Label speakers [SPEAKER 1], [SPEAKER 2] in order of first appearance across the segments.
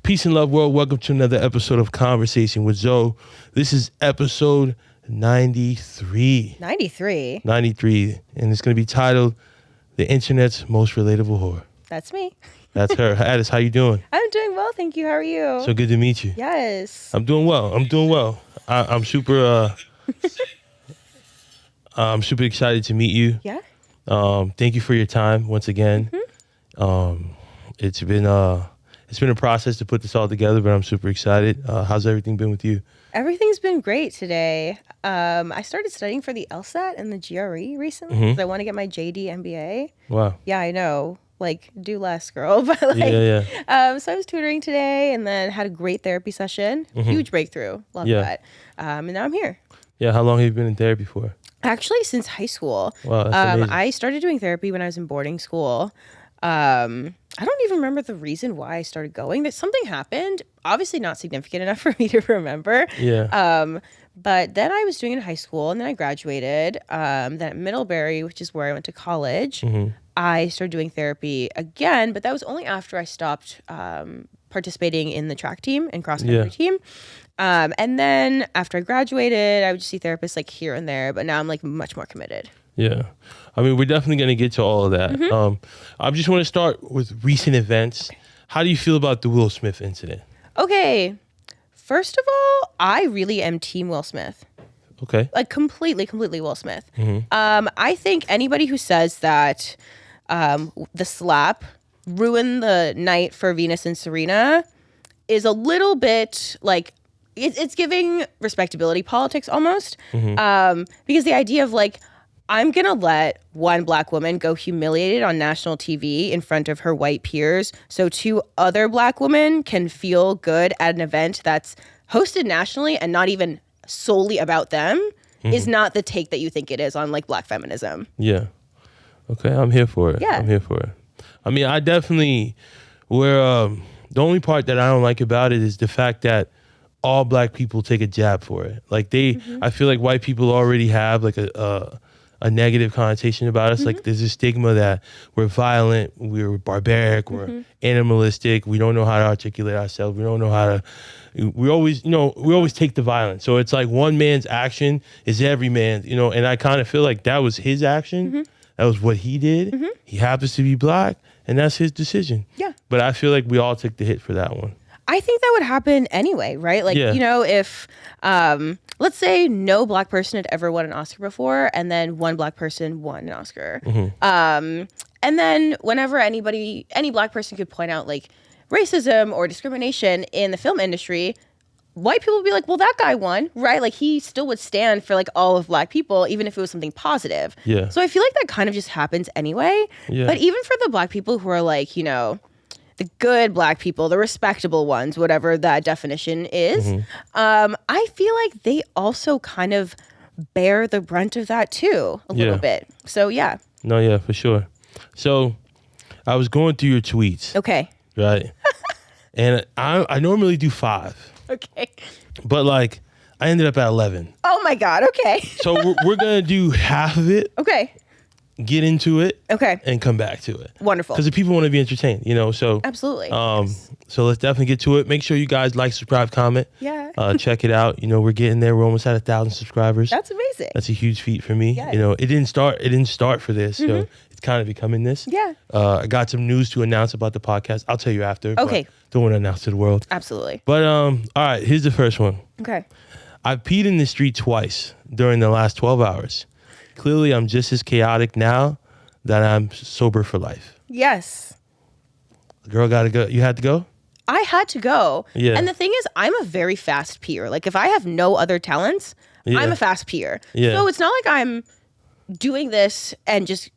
[SPEAKER 1] Peace and love, world. Welcome to another episode of Conversation with Zoe. This is episode 93.
[SPEAKER 2] 93?
[SPEAKER 1] 93. And it's going to be titled, The Internet's Most Relatable Whore.
[SPEAKER 2] That's me.
[SPEAKER 1] That's her. Addis, how you doing?
[SPEAKER 2] I'm doing well, thank you. How are you?
[SPEAKER 1] So good to meet you.
[SPEAKER 2] Yes.
[SPEAKER 1] I'm doing well. I'm super I'm super excited to meet you.
[SPEAKER 2] Yeah?
[SPEAKER 1] Thank you for your time once again.
[SPEAKER 2] Mm-hmm.
[SPEAKER 1] It's been a process to put this all together, but I'm super excited. How's everything been with you?
[SPEAKER 2] Everything's been great today. I started studying for the LSAT and the GRE recently because I want to get my JD MBA.
[SPEAKER 1] Wow.
[SPEAKER 2] Yeah, I know. Like, do less, girl. But like,
[SPEAKER 1] Yeah.
[SPEAKER 2] So I was tutoring today and then had a great therapy session. Huge breakthrough. Love that. And now I'm here.
[SPEAKER 1] Yeah, how long have you been in therapy for?
[SPEAKER 2] Actually, since high school.
[SPEAKER 1] Wow, that's amazing.
[SPEAKER 2] I started doing therapy when I was in boarding school. I don't even remember the reason why I started going. That something happened, obviously not significant enough for me to remember.
[SPEAKER 1] Yeah.
[SPEAKER 2] But then I was doing it in high school, and then I graduated. Then at Middlebury, which is where I went to college, I started doing therapy again, but that was only after I stopped participating in the track team and cross country team. And then after I graduated, I would just see therapists like here and there, but now I'm like much more committed.
[SPEAKER 1] Yeah. I mean, we're definitely going to get to all of that. I just want to start with recent events. How do you feel about the Will Smith incident?
[SPEAKER 2] Okay. First of all, I really am team Will Smith.
[SPEAKER 1] Okay.
[SPEAKER 2] Like completely Will Smith. I think anybody who says that the slap ruined the night for Venus and Serena is a little bit like, it's giving respectability politics almost. Because the idea of like, I'm going to let one black woman go humiliated on national TV in front of her white peers so two other black women can feel good at an event that's hosted nationally and not even solely about them is not the take that you think it is on like black feminism.
[SPEAKER 1] Yeah. Okay, I'm here for it.
[SPEAKER 2] Yeah.
[SPEAKER 1] I'm here for it. I mean, I definitely, the only part that I don't like about it is the fact that all black people take a jab for it. Like I feel like white people already have like a negative connotation about us. Like there's a stigma that we're violent, we're barbaric, we're animalistic, we don't know how to articulate ourselves, we don't know how to, we always take the violence. So it's like one man's action is every man's, and I kind of feel like that was his action. That was what he did. He happens to be black and that's his decision.
[SPEAKER 2] Yeah.
[SPEAKER 1] But I feel like we all took the hit for that one.
[SPEAKER 2] I think that would happen anyway, right? Like, if, let's say no black person had ever won an Oscar before, and then one black person won an Oscar. And then whenever any black person could point out like racism or discrimination in the film industry, white people would be like, well, that guy won, right? Like he still would stand for like all of black people, even if it was something positive.
[SPEAKER 1] Yeah.
[SPEAKER 2] So I feel like that kind of just happens anyway.
[SPEAKER 1] Yeah.
[SPEAKER 2] But even for the black people who are like, the good black people, the respectable ones, whatever that definition is, I feel like they also kind of bear the brunt of that too, a little bit. So yeah.
[SPEAKER 1] No, yeah, for sure. So I was going through your tweets.
[SPEAKER 2] Okay.
[SPEAKER 1] Right. And I normally do 5.
[SPEAKER 2] Okay.
[SPEAKER 1] But like I ended up at 11.
[SPEAKER 2] Oh my God. Okay.
[SPEAKER 1] So we're going to do half of it.
[SPEAKER 2] Okay.
[SPEAKER 1] Get into it.
[SPEAKER 2] Okay.
[SPEAKER 1] And come back to it.
[SPEAKER 2] Wonderful.
[SPEAKER 1] Because the people want to be entertained, so.
[SPEAKER 2] Absolutely. Yes.
[SPEAKER 1] So let's definitely get to it. Make sure you guys like, subscribe, comment.
[SPEAKER 2] Yeah.
[SPEAKER 1] Check it out. We're getting there. We're almost at 1,000 subscribers.
[SPEAKER 2] That's amazing.
[SPEAKER 1] That's a huge feat for me.
[SPEAKER 2] Yes.
[SPEAKER 1] It didn't start for this. So it's kind of becoming this.
[SPEAKER 2] Yeah.
[SPEAKER 1] I got some news to announce about the podcast. I'll tell you after.
[SPEAKER 2] Okay.
[SPEAKER 1] Don't want to announce to the world.
[SPEAKER 2] Absolutely.
[SPEAKER 1] But all right, here's the first one.
[SPEAKER 2] Okay.
[SPEAKER 1] I've peed in the street twice during the last 12 hours. Clearly, I'm just as chaotic now that I'm sober for life.
[SPEAKER 2] Yes.
[SPEAKER 1] Girl, gotta go. You had to go?
[SPEAKER 2] I had to go.
[SPEAKER 1] Yeah.
[SPEAKER 2] And the thing is, I'm a very fast peer. Like if I have no other talents, I'm a fast peer.
[SPEAKER 1] Yeah.
[SPEAKER 2] So it's not like I'm doing this and just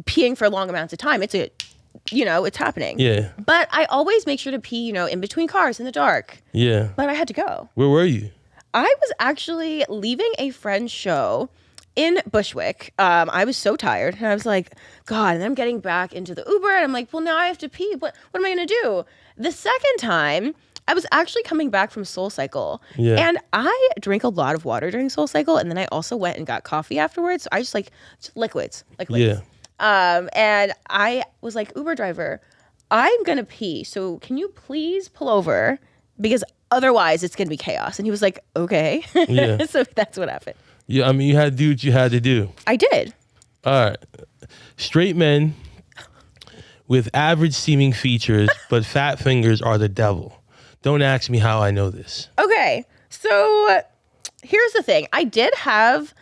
[SPEAKER 2] peeing for long amounts of time. It's it's happening.
[SPEAKER 1] Yeah.
[SPEAKER 2] But I always make sure to pee, in between cars in the dark.
[SPEAKER 1] Yeah.
[SPEAKER 2] But I had to go.
[SPEAKER 1] Where were you?
[SPEAKER 2] I was actually leaving a friend's show in Bushwick. I was so tired and I was like, God, and then I'm getting back into the Uber and I'm like, well, now I have to pee. What am I going to do? The second time, I was actually coming back from Soul Cycle.
[SPEAKER 1] Yeah.
[SPEAKER 2] And I drink a lot of water during Soul Cycle. And then I also went and got coffee afterwards. So I just liquids.
[SPEAKER 1] Yeah.
[SPEAKER 2] And I was like, Uber driver, I'm going to pee. So can you please pull over? Because otherwise it's going to be chaos. And he was like, okay.
[SPEAKER 1] Yeah.
[SPEAKER 2] So that's what happened.
[SPEAKER 1] Yeah, I mean, you had to do what you had to do.
[SPEAKER 2] I did.
[SPEAKER 1] All right. Straight men with average seeming features, but fat fingers are the devil. Don't ask me how I know this.
[SPEAKER 2] Okay. So here's the thing. I did have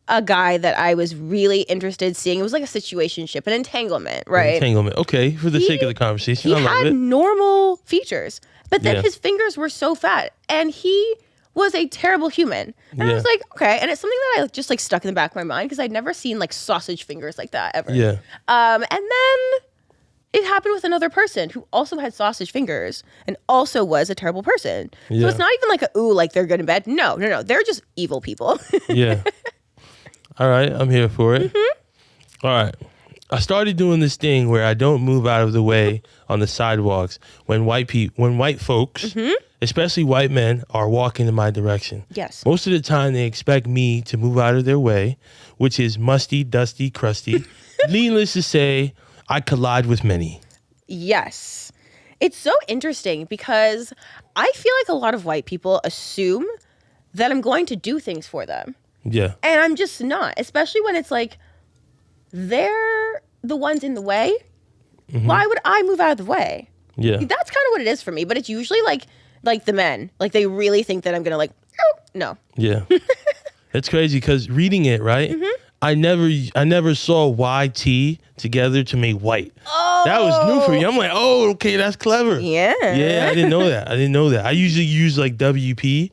[SPEAKER 2] a guy that I was really interested in seeing. It was like a situationship, an entanglement, right?
[SPEAKER 1] Entanglement. Okay, for the sake of the conversation, I love
[SPEAKER 2] He had
[SPEAKER 1] it.
[SPEAKER 2] normal features, but then
[SPEAKER 1] Yeah.
[SPEAKER 2] his fingers were so fat, and he was a terrible human. And I
[SPEAKER 1] Yeah.
[SPEAKER 2] was like, okay. And it's something that I just like stuck in the back of my mind because I'd never seen like sausage fingers like that ever.
[SPEAKER 1] Yeah.
[SPEAKER 2] And then it happened with another person who also had sausage fingers and also was a terrible person.
[SPEAKER 1] Yeah.
[SPEAKER 2] So it's not even like like they're good in bed. No. They're just evil people.
[SPEAKER 1] Yeah. All right, I'm here for it. All right. I started doing this thing where I don't move out of the way on the sidewalks when white folks, especially white men, are walking in my direction.
[SPEAKER 2] Yes.
[SPEAKER 1] Most of the time they expect me to move out of their way, which is musty, dusty, crusty. Needless to say, I collide with many.
[SPEAKER 2] Yes. It's so interesting because I feel like a lot of white people assume that I'm going to do things for them.
[SPEAKER 1] Yeah.
[SPEAKER 2] And I'm just not, especially when it's like they're the ones in the way. Why would I move out of the way?
[SPEAKER 1] Yeah.
[SPEAKER 2] That's kind of what it is for me, but it's usually like the men. Like they really think that I'm going to like, oh, no.
[SPEAKER 1] Yeah. It's crazy because reading it, right? I never saw YT together to make white.
[SPEAKER 2] Oh.
[SPEAKER 1] That was new for me. I'm like, oh, okay, that's clever.
[SPEAKER 2] Yeah.
[SPEAKER 1] Yeah, I didn't know that. I usually use like WP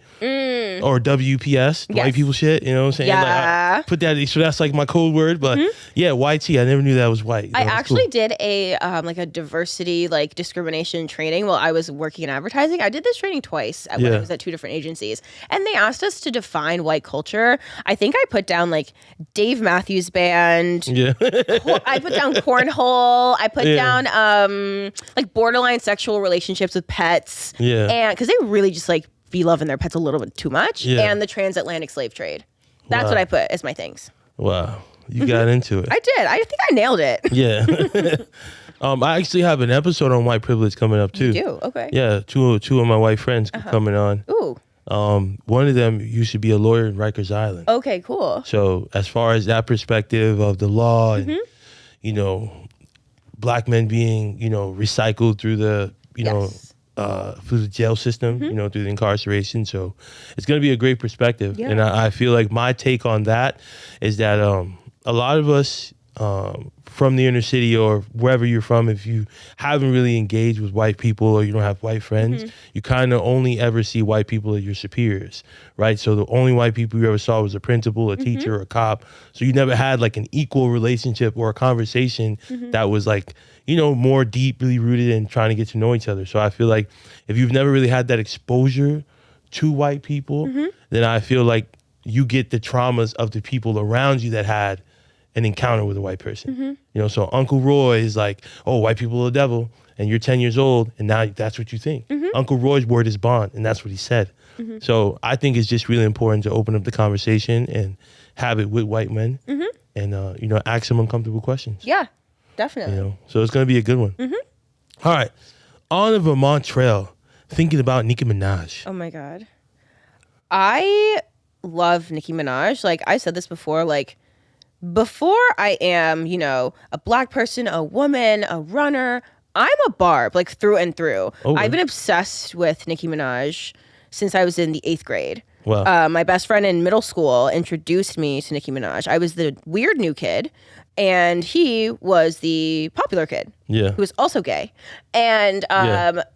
[SPEAKER 1] or WPS,
[SPEAKER 2] Yes.
[SPEAKER 1] white people shit. You know what I'm saying?
[SPEAKER 2] Yeah.
[SPEAKER 1] Like, I put that, so that's like my code word. But yeah, YT, I never knew that was white.
[SPEAKER 2] I
[SPEAKER 1] That was
[SPEAKER 2] actually
[SPEAKER 1] cool.
[SPEAKER 2] did a like a diversity like discrimination training while I was working in advertising. I did this training twice when I was at 2 different agencies, and they asked us to define white culture. I think I put down like Dave Matthews Band.
[SPEAKER 1] Yeah.
[SPEAKER 2] I put down cornhole. I put down like borderline sexual relationships with pets.
[SPEAKER 1] Yeah.
[SPEAKER 2] And because they really just like be loving their pets a little bit too much.
[SPEAKER 1] Yeah.
[SPEAKER 2] And the transatlantic slave trade. That's
[SPEAKER 1] Wow.
[SPEAKER 2] what I put as my things.
[SPEAKER 1] Wow. You got into it.
[SPEAKER 2] I did. I think I nailed it.
[SPEAKER 1] Yeah. I actually have an episode on white privilege coming up too.
[SPEAKER 2] You do? Okay.
[SPEAKER 1] Yeah, two of my white friends coming on.
[SPEAKER 2] Ooh.
[SPEAKER 1] One of them used to be a lawyer in Rikers Island.
[SPEAKER 2] Okay, cool.
[SPEAKER 1] So as far as that perspective of the law and, you know, black men being, you know, recycled through the, you know, through the jail system, you know, through the incarceration. So it's going to be a great perspective.
[SPEAKER 2] Yeah.
[SPEAKER 1] And I feel like my take on that is that a lot of us from the inner city or wherever you're from, if you haven't really engaged with white people or you don't have white friends, you kind of only ever see white people as your superiors, right? So the only white people you ever saw was a principal, a teacher, a cop. So you never had like an equal relationship or a conversation that was like, you know, more deeply rooted in trying to get to know each other. So I feel like if you've never really had that exposure to white people, then I feel like you get the traumas of the people around you that had an encounter with a white person. You know, so Uncle Roy is like, oh, white people are the devil, and you're 10 years old, and now that's what you think. Uncle Roy's word is bond, and that's what he said. So I think it's just really important to open up the conversation and have it with white men and, you know, ask some uncomfortable questions.
[SPEAKER 2] Yeah, definitely.
[SPEAKER 1] You know, so it's going to be a good one. All right. On the Vermont Trail, thinking about Nicki Minaj.
[SPEAKER 2] Oh my God. I love Nicki Minaj. Like I said this before, like before I am, you know, a black person, a woman, a runner, I'm a barb, like through and through.
[SPEAKER 1] Okay.
[SPEAKER 2] I've been obsessed with Nicki Minaj since I was in the 8th grade.
[SPEAKER 1] Wow.
[SPEAKER 2] My best friend in middle school introduced me to Nicki Minaj. I was the weird new kid, and he was the popular kid.
[SPEAKER 1] Yeah.
[SPEAKER 2] Who was also gay. And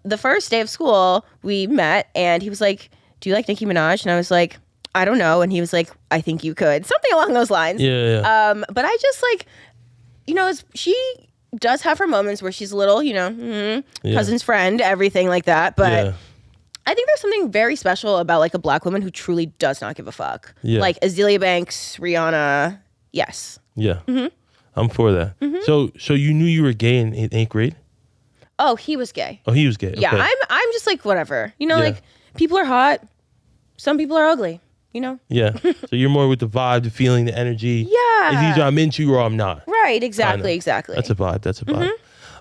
[SPEAKER 2] the first day of school, we met, and he was like, do you like Nicki Minaj? And I was like, I don't know. And he was like, I think you could. Something along those lines.
[SPEAKER 1] Yeah.
[SPEAKER 2] But I just like, you know, she does have her moments where she's a little, you know, cousin's friend, everything like that. But I think there's something very special about like a black woman who truly does not give a fuck.
[SPEAKER 1] Yeah.
[SPEAKER 2] Like Azealia Banks, Rihanna. Yes.
[SPEAKER 1] Yeah. I'm for that. So you knew you were gay in 8th grade?
[SPEAKER 2] Oh, he was gay.
[SPEAKER 1] Oh, he was gay.
[SPEAKER 2] Yeah.
[SPEAKER 1] Okay.
[SPEAKER 2] I'm just like, whatever, you know,
[SPEAKER 1] Yeah.
[SPEAKER 2] like people are hot. Some people are ugly, you know?
[SPEAKER 1] Yeah. So you're more with the vibe, the feeling, the energy.
[SPEAKER 2] Yeah.
[SPEAKER 1] It's either I'm into or I'm not.
[SPEAKER 2] Right. Exactly.
[SPEAKER 1] Kinda.
[SPEAKER 2] Exactly.
[SPEAKER 1] That's a vibe.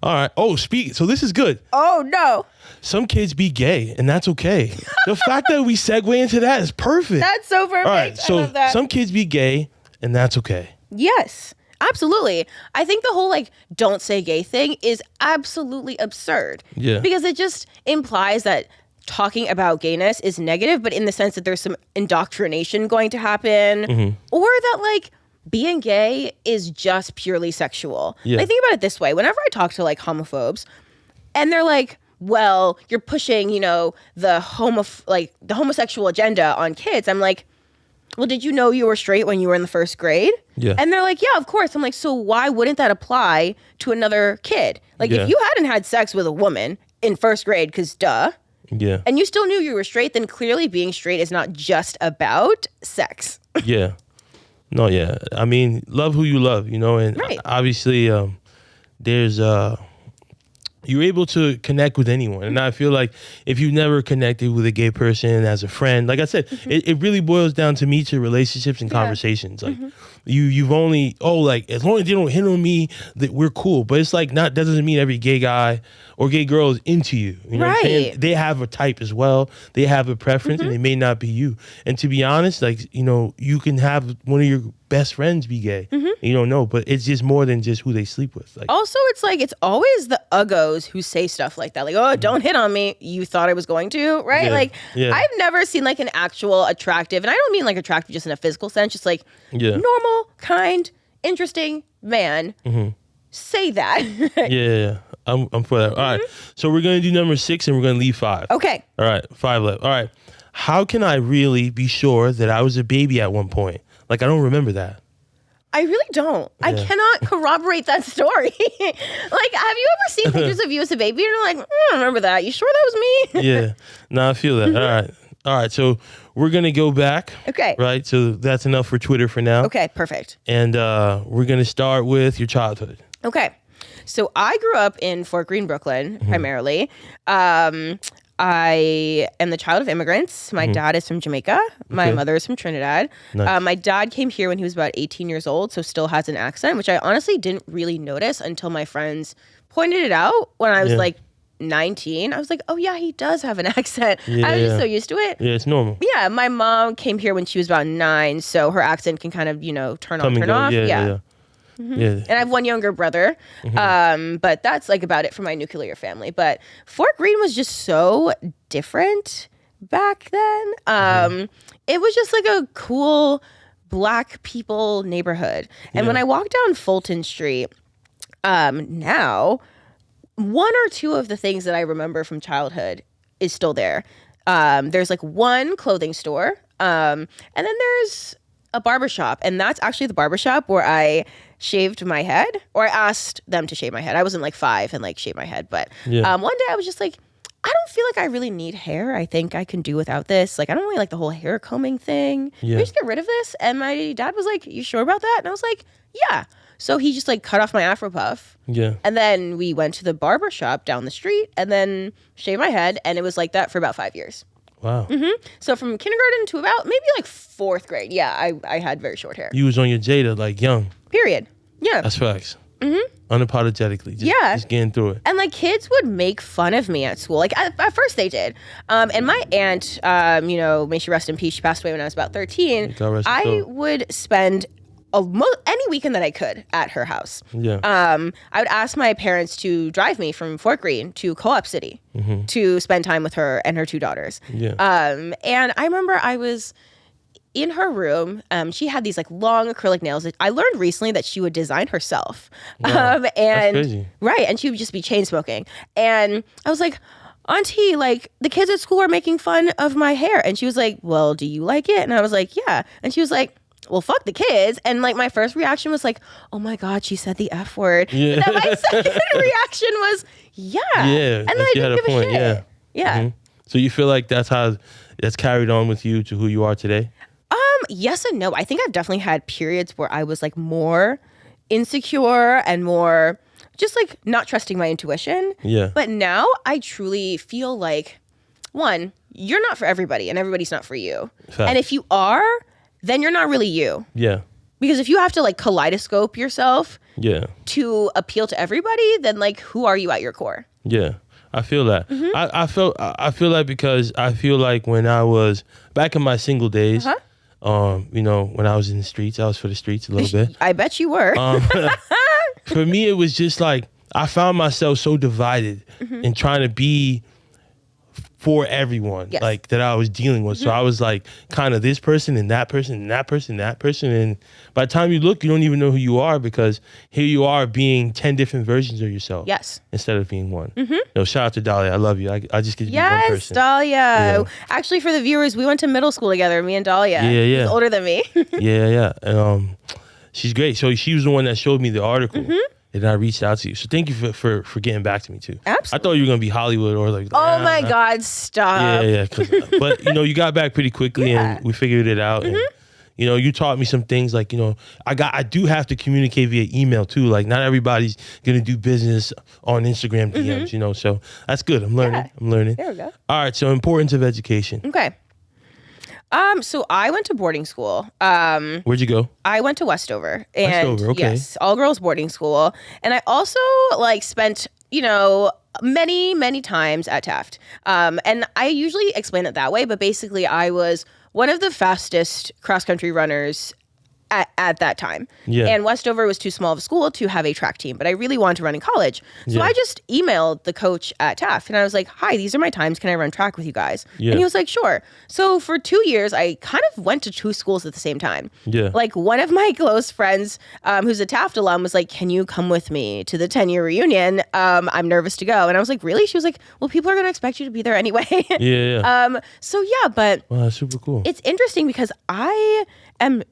[SPEAKER 1] All right. Oh, so this is good.
[SPEAKER 2] Oh, no.
[SPEAKER 1] Some kids be gay, and that's okay. The fact that we segue into that is perfect.
[SPEAKER 2] That's so perfect.
[SPEAKER 1] All right. So
[SPEAKER 2] I love that.
[SPEAKER 1] some kids be gay, and that's okay.
[SPEAKER 2] Yes, absolutely. I think the whole like don't say gay thing is absolutely absurd.
[SPEAKER 1] Yeah.
[SPEAKER 2] Because it just implies that talking about gayness is negative, but in the sense that there's some indoctrination going to happen, or that like being gay is just purely sexual.
[SPEAKER 1] Yeah.
[SPEAKER 2] Like think about it this way. Whenever I talk to like homophobes and they're like, well, you're pushing, the homosexual agenda on kids. I'm like, well, did you know you were straight when you were in the first grade?
[SPEAKER 1] Yeah.
[SPEAKER 2] And they're like, yeah, of course. I'm like, so why wouldn't that apply to another kid? Like if you hadn't had sex with a woman in first grade, because duh.
[SPEAKER 1] Yeah.
[SPEAKER 2] And you still knew you were straight, then clearly being straight is not just about sex.
[SPEAKER 1] Yeah. No, yeah. I mean, love who you love, and
[SPEAKER 2] Right.
[SPEAKER 1] obviously there's you're able to connect with anyone. And I feel like if you've never connected with a gay person as a friend, like I said, it really boils down to mutual relationships and conversations. Like you've only, as long as they don't hit on me, that we're cool. But it's like that doesn't mean every gay guy or gay girl is into you. You know what I'm saying? They have a type as well. They have a preference and it may not be you. And to be honest, like, you can have one of your best friends be gay. You don't know, but it's just more than just who they sleep with. Like,
[SPEAKER 2] also, it's like, it's always the uggos who say stuff like that. Like, oh, don't hit on me. You thought I was going to, right?
[SPEAKER 1] Yeah.
[SPEAKER 2] Like,
[SPEAKER 1] Yeah.
[SPEAKER 2] I've never seen like an actual attractive, and I don't mean like attractive just in a physical sense, just like normal, kind, interesting man say that.
[SPEAKER 1] yeah. I'm for that. All right. So we're going to do number 6 and we're going to leave 5.
[SPEAKER 2] Okay.
[SPEAKER 1] All right. 5 left. All right. How can I really be sure that I was a baby at one point? Like, I don't remember that.
[SPEAKER 2] I really don't. I cannot corroborate that story. Like, have you ever seen pictures of you as a baby? And you're like, I don't remember that. You sure that was me?
[SPEAKER 1] Yeah. No, I feel that. All right. All right. So we're going to go back.
[SPEAKER 2] Okay.
[SPEAKER 1] Right. So that's enough for Twitter for now.
[SPEAKER 2] Okay, perfect.
[SPEAKER 1] And we're going to start with your childhood.
[SPEAKER 2] Okay. So I grew up in Fort Greene, Brooklyn, primarily. I am the child of immigrants. My dad is from Jamaica. My mother is from Trinidad.
[SPEAKER 1] Nice.
[SPEAKER 2] My dad came here when he was about 18 years old, so still has an accent, which I honestly didn't really notice until my friends pointed it out when I was like 19. I was like, oh yeah, he does have an accent. I was just so used to it.
[SPEAKER 1] Yeah, it's normal.
[SPEAKER 2] Yeah, my mom came here when she was about 9, so her accent can kind of, turn on, turn off. Yeah.
[SPEAKER 1] Yeah.
[SPEAKER 2] And I have one younger brother, but that's like about it for my nuclear family. But Fort Greene was just so different back then. It was just like a cool Black people neighborhood. And when I walk down Fulton Street now, one or two of the things that I remember from childhood is still there. There's like one clothing store, and then there's a barbershop, and that's actually the barbershop where I shaved my head, or I asked them to shave my head. I wasn't like 5 and like shave my head, but one day I was just like, I don't feel like I really need hair. I think I can do without this. Like, I don't really like the whole hair combing thing. Can we just get rid of this? And my dad was like, you sure about that? And I was like, yeah. So he just like cut off my Afro puff.
[SPEAKER 1] Yeah.
[SPEAKER 2] And then we went to the barber shop down the street and then shaved my head. And it was like that for about 5 years.
[SPEAKER 1] Wow.
[SPEAKER 2] So from kindergarten to about maybe like 4th grade. Yeah, I had very short hair.
[SPEAKER 1] You was on your Jada, like young.
[SPEAKER 2] Period. Yeah.
[SPEAKER 1] That's facts. Unapologetically. Just getting through it.
[SPEAKER 2] And like kids would make fun of me at school. Like at first they did. And my aunt, may she rest in peace, she passed away when I was about 13.
[SPEAKER 1] God rest her
[SPEAKER 2] I
[SPEAKER 1] soul.
[SPEAKER 2] would spend any weekend that I could at her house.
[SPEAKER 1] Yeah.
[SPEAKER 2] I would ask my parents to drive me from Fort Greene to Co-op City to spend time with her and her 2 daughters.
[SPEAKER 1] Yeah.
[SPEAKER 2] And I remember I was in her room. She had these like long acrylic nails. I learned recently that she would design herself.
[SPEAKER 1] Wow.
[SPEAKER 2] And
[SPEAKER 1] That's crazy.
[SPEAKER 2] right, and she would just be chain smoking. And I was like, Auntie, like the kids at school are making fun of my hair. And she was like, well, do you like it? And I was like, yeah. And she was like, well, fuck the kids. And like my first reaction was like, oh my God, she said the F word.
[SPEAKER 1] Yeah.
[SPEAKER 2] And then my second reaction was, yeah.
[SPEAKER 1] Yeah.
[SPEAKER 2] And then I didn't give a shit.
[SPEAKER 1] Yeah.
[SPEAKER 2] Yeah.
[SPEAKER 1] So you feel like that's carried on with you to who you are today?
[SPEAKER 2] Yes and no. I think I've definitely had periods where I was like more insecure and more just like not trusting my intuition.
[SPEAKER 1] Yeah.
[SPEAKER 2] But now I truly feel like, one, you're not for everybody and everybody's not for you.
[SPEAKER 1] Fact.
[SPEAKER 2] And if you are, then you're not really you.
[SPEAKER 1] Yeah.
[SPEAKER 2] Because if you have to like kaleidoscope yourself
[SPEAKER 1] Yeah.
[SPEAKER 2] to appeal to everybody, then like who are you at your core?
[SPEAKER 1] Yeah. I feel that. I feel that because I feel like when I was back in my single days, you know, when I was in the streets, I was for the streets a little bit.
[SPEAKER 2] I bet you were.
[SPEAKER 1] For me, it was just like I found myself so divided in trying to be for everyone,
[SPEAKER 2] Yes.
[SPEAKER 1] like that I was dealing with. So I was like kind of this person and that person and that person and that person. And by the time you look, you don't even know who you are because here you are being 10 different versions of yourself.
[SPEAKER 2] Yes.
[SPEAKER 1] Instead of being one. No, shout out to Dahlia. I love you. I just get to be one
[SPEAKER 2] Yes,
[SPEAKER 1] person.
[SPEAKER 2] Dahlia.
[SPEAKER 1] Yeah.
[SPEAKER 2] Actually, for the viewers, we went to middle school together, me and Dahlia.
[SPEAKER 1] Yeah.
[SPEAKER 2] She's older than me.
[SPEAKER 1] Yeah. And she's great. So she was the one that showed me the article. And I reached out to you. So thank you for getting back to me too.
[SPEAKER 2] Absolutely.
[SPEAKER 1] I thought you were gonna be Hollywood or like.
[SPEAKER 2] Oh my God, stop.
[SPEAKER 1] Yeah. But you know, you got back pretty quickly and we figured it out. And you know, you taught me some things like, you know, I do have to communicate via email too. Like not everybody's gonna do business on Instagram DMs. You know, so that's good. I'm learning.
[SPEAKER 2] Yeah.
[SPEAKER 1] I'm learning.
[SPEAKER 2] There we go.
[SPEAKER 1] All right. So importance of education.
[SPEAKER 2] Okay. So I went to boarding school.
[SPEAKER 1] Where'd you go?
[SPEAKER 2] I went to Westover. And
[SPEAKER 1] Westover, okay.
[SPEAKER 2] yes, all girls boarding school. And I also like spent, you know, many times at Taft. And I usually explain it that way, but basically I was one of the fastest cross country runners at that time.
[SPEAKER 1] Yeah.
[SPEAKER 2] And Westover was too small of a school to have a track team, but I really wanted to run in college. So
[SPEAKER 1] Yeah.
[SPEAKER 2] I just emailed the coach at Taft and I was like, hi, these are my times. Can I run track with you guys?
[SPEAKER 1] Yeah.
[SPEAKER 2] And he was like, sure. So for 2 years, I kind of went to 2 schools at the same time.
[SPEAKER 1] Yeah.
[SPEAKER 2] Like one of my close friends, who's a Taft alum, was like, can you come with me to the 10-year reunion? I'm nervous to go. And I was like, really? She was like, well, people are going to expect you to be there anyway.
[SPEAKER 1] Yeah.
[SPEAKER 2] So yeah, but
[SPEAKER 1] Wow, that's super cool.
[SPEAKER 2] it's interesting because I am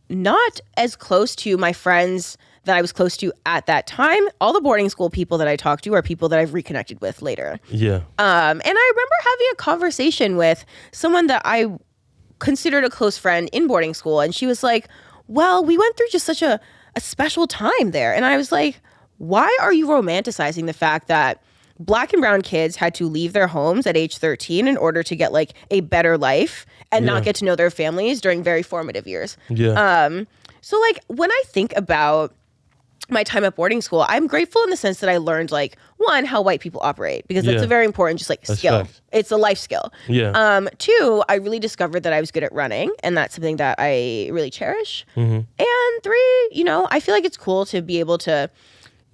[SPEAKER 2] not as close to my friends that I was close to at that time. All the boarding school people that I talked to are people that I've reconnected with later.
[SPEAKER 1] Yeah.
[SPEAKER 2] And I remember having a conversation with someone that I considered a close friend in boarding school. And she was like, well, we went through just such a special time there. And I was like, why are you romanticizing the fact that Black and brown kids had to leave their homes at age 13 in order to get like a better life and not get to know their families during very formative years?
[SPEAKER 1] Yeah.
[SPEAKER 2] So like when I think about my time at boarding school, I'm grateful in the sense that I learned like one, how white people operate, because that's
[SPEAKER 1] Yeah.
[SPEAKER 2] a very important just like skill.
[SPEAKER 1] facts.
[SPEAKER 2] It's a life skill.
[SPEAKER 1] Yeah.
[SPEAKER 2] Two, I really discovered that I was good at running, and that's something that I really cherish.
[SPEAKER 1] Mm-hmm.
[SPEAKER 2] And three, you know, I feel like it's cool to be able to,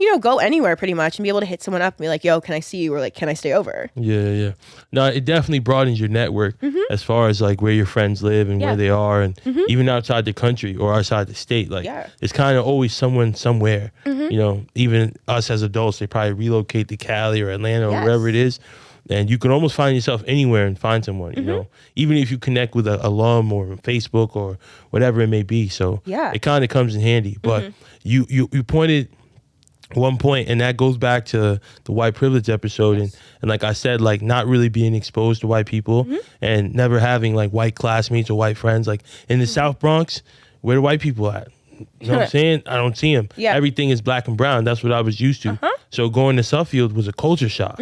[SPEAKER 2] you know, go anywhere pretty much and be able to hit someone up and be like, yo, can I see you? Or like, can I stay over?
[SPEAKER 1] Yeah. No, it definitely broadens your network as far as like where your friends live and
[SPEAKER 2] Yeah.
[SPEAKER 1] where they are, and even outside the country or outside the state. Like,
[SPEAKER 2] Yeah.
[SPEAKER 1] it's kind of always someone somewhere. You know, even us as adults, they probably relocate to Cali or Atlanta or
[SPEAKER 2] Yes.
[SPEAKER 1] wherever it is, and you can almost find yourself anywhere and find someone. You know, even if you connect with an alum or Facebook or whatever it may be. So
[SPEAKER 2] Yeah.
[SPEAKER 1] it kind of comes in handy. But you pointed one point, and that goes back to the white privilege episode, and like I said, like not really being exposed to white people and never having like white classmates or white friends. Like in the South Bronx, where the white people at? You know what I'm saying? I don't see them.
[SPEAKER 2] Yeah.
[SPEAKER 1] Everything is black and brown. That's what I was used to. So going to Suffield was a culture shock.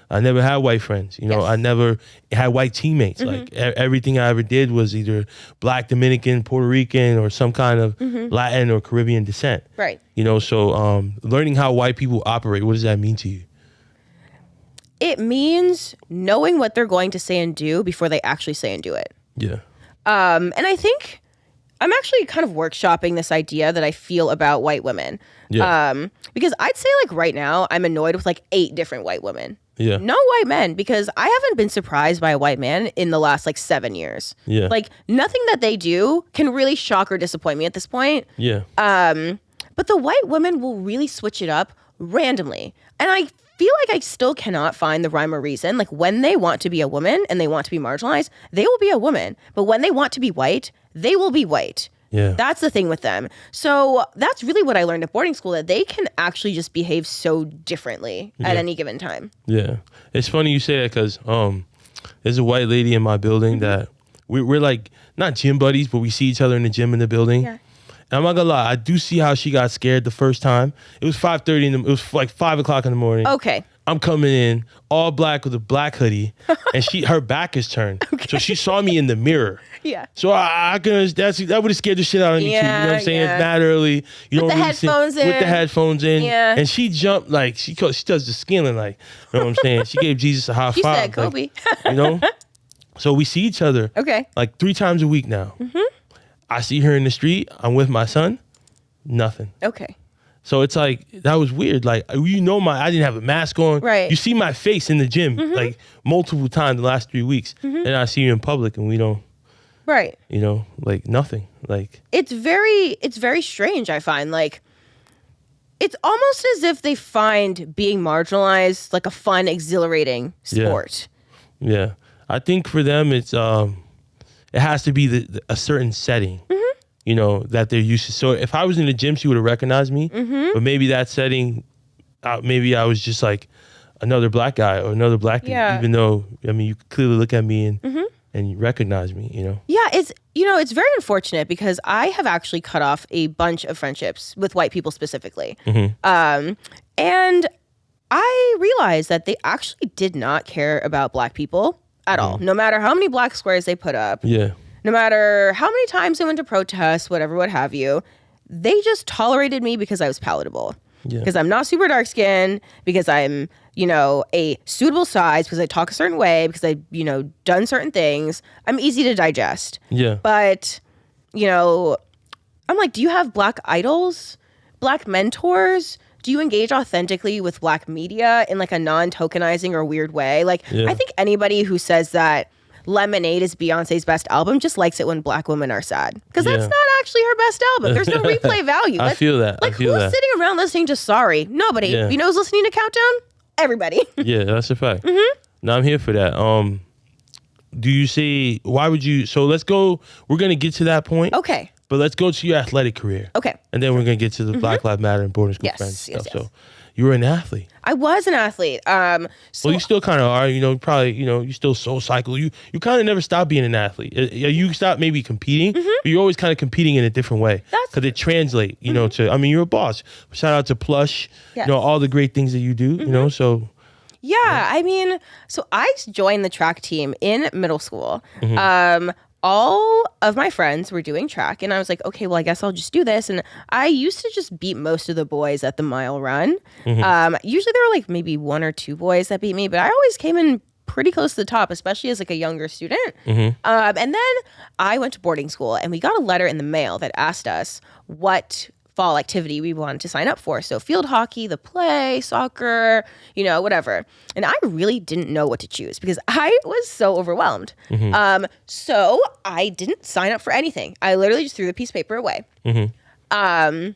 [SPEAKER 1] I never had white friends. You know,
[SPEAKER 2] Yes.
[SPEAKER 1] I never had white teammates. Like everything I ever did was either black, Dominican, Puerto Rican, or some kind of Latin or Caribbean descent.
[SPEAKER 2] Right.
[SPEAKER 1] You know, so learning how white people operate, what does that mean to you?
[SPEAKER 2] It means knowing what they're going to say and do before they actually say and do it.
[SPEAKER 1] Yeah.
[SPEAKER 2] And I think I'm actually kind of workshopping this idea that I feel about white women.
[SPEAKER 1] Yeah.
[SPEAKER 2] Because I'd say like right now I'm annoyed with like 8 different white women.
[SPEAKER 1] Yeah.
[SPEAKER 2] No white men, because I haven't been surprised by a white man in the last like 7 years.
[SPEAKER 1] Yeah.
[SPEAKER 2] Like nothing that they do can really shock or disappoint me at this point.
[SPEAKER 1] Yeah.
[SPEAKER 2] But the white women will really switch it up randomly. And I feel like I still cannot find the rhyme or reason. Like when they want to be a woman and they want to be marginalized, they will be a woman. But when they want to be white, they will be white.
[SPEAKER 1] Yeah.
[SPEAKER 2] That's the thing with them. So that's really what I learned at boarding school, that they can actually just behave so differently at any given time.
[SPEAKER 1] Yeah. It's funny you say that because there's a white lady in my building that we're like not gym buddies, but we see each other in the gym in the building.
[SPEAKER 2] Yeah.
[SPEAKER 1] And I'm not gonna lie, I do see how she got scared the first time. It was 5:30 it was like 5 o'clock in the morning.
[SPEAKER 2] Okay.
[SPEAKER 1] I'm coming in all black with a black hoodie, and her back is turned. So she saw me in the mirror.
[SPEAKER 2] Yeah.
[SPEAKER 1] So I could that would have scared the shit out of me too. You know what I'm saying? It's mad early. You
[SPEAKER 2] with
[SPEAKER 1] don't
[SPEAKER 2] the
[SPEAKER 1] really
[SPEAKER 2] headphones in.
[SPEAKER 1] With the headphones in.
[SPEAKER 2] Yeah.
[SPEAKER 1] And she jumped like she does the scaling like, you know what I'm saying? She gave Jesus a high
[SPEAKER 2] She
[SPEAKER 1] five.
[SPEAKER 2] said Kobe.
[SPEAKER 1] Like, you know? So we see each other.
[SPEAKER 2] Okay.
[SPEAKER 1] Like 3 times a week now. I see her in the street. I'm with my son. Nothing.
[SPEAKER 2] Okay.
[SPEAKER 1] So it's like, that was weird. Like, I didn't have a mask on.
[SPEAKER 2] Right.
[SPEAKER 1] You see my face in the gym like multiple times the last 3 weeks. And I see you in public and we don't.
[SPEAKER 2] Right.
[SPEAKER 1] You know, like nothing. Like
[SPEAKER 2] it's very strange, I find. Like, it's almost as if they find being marginalized like a fun, exhilarating sport.
[SPEAKER 1] Yeah. I think for them it's it has to be a certain setting. You know, that they're used to. So if I was in the gym, she would have recognized me. But maybe that setting, maybe I was just like another black guy or another black dude, even though, I mean, you could clearly look at me and you recognize me, you know?
[SPEAKER 2] Yeah, it's very unfortunate because I have actually cut off a bunch of friendships with white people specifically. And I realized that they actually did not care about black people at all, no matter how many black squares they put up.
[SPEAKER 1] Yeah.
[SPEAKER 2] No matter how many times they went to protest, whatever, what have you, they just tolerated me because I was palatable. Because I'm not super dark skinned, because I'm, a suitable size, because I talk a certain way, because I, done certain things. I'm easy to digest.
[SPEAKER 1] Yeah.
[SPEAKER 2] But, I'm like, do you have black idols? Black mentors? Do you engage authentically with black media in like a non-tokenizing or weird way? Like, I think anybody who says that Lemonade is Beyonce's best album just likes it when black women are sad, because that's not actually her best album. There's no replay value.
[SPEAKER 1] I feel that.
[SPEAKER 2] Like, who's sitting around listening to Sorry? Nobody. You know who's listening to Countdown? Everybody.
[SPEAKER 1] Yeah, that's a fact. No, I'm here for that. Do you see, why would you, so let's go, we're going to get to that point.
[SPEAKER 2] Okay.
[SPEAKER 1] But let's go to your athletic career.
[SPEAKER 2] Okay.
[SPEAKER 1] And then we're going to get to the Black Lives Matter and boarding school friends stuff. Yes. So you were an athlete.
[SPEAKER 2] I was an athlete.
[SPEAKER 1] Well, you still kind of are, probably, you still soul cycle. You kind of never stop being an athlete. You stop maybe competing, but you're always kind of competing in a different way. Because it translates, to, I mean, you're a boss. Shout out to Plush, all the great things that you do, so.
[SPEAKER 2] Yeah, I mean, so I joined the track team in middle school. All of my friends were doing track, and I was like, okay, well, I guess I'll just do this. And I used to just beat most of the boys at the mile run. Usually there were like maybe 1 or 2 boys that beat me, but I always came in pretty close to the top, especially as like a younger student. And then I went to boarding school, and we got a letter in the mail that asked us what fall activity we wanted to sign up for. So field hockey, the play, soccer, whatever. And I really didn't know what to choose because I was so overwhelmed. So I didn't sign up for anything. I literally just threw the piece of paper away. And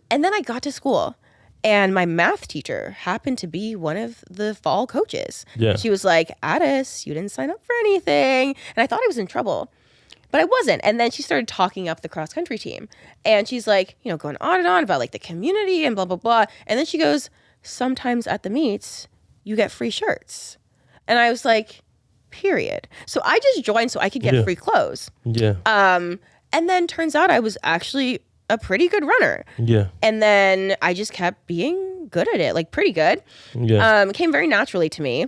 [SPEAKER 2] then I got to school, and my math teacher happened to be one of the fall coaches. She was like, Addis, you didn't sign up for anything. And I thought I was in trouble. But I wasn't. And then she started talking up the cross country team. And she's like, going on and on about like the community and blah, blah, blah. And then she goes, sometimes at the meets, you get free shirts. And I was like, period. So I just joined so I could get free clothes. And then turns out I was actually a pretty good runner. And then I just kept being good at it, like pretty good. It came very naturally to me.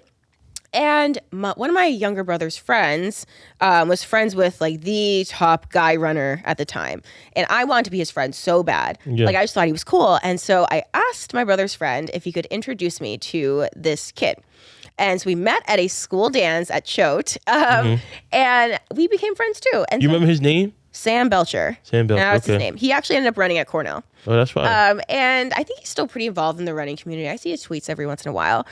[SPEAKER 2] And one of my younger brother's friends was friends with like the top guy runner at the time. And I wanted to be his friend so bad. Like, I just thought he was cool. And so I asked my brother's friend if he could introduce me to this kid. And so we met at a school dance at Choate. And we became friends too. And
[SPEAKER 1] you remember his name?
[SPEAKER 2] Sam Belcher. That's his name. He actually ended up running at Cornell.
[SPEAKER 1] Oh, that's fine.
[SPEAKER 2] And I think he's still pretty involved in the running community. I see his tweets every once in a while.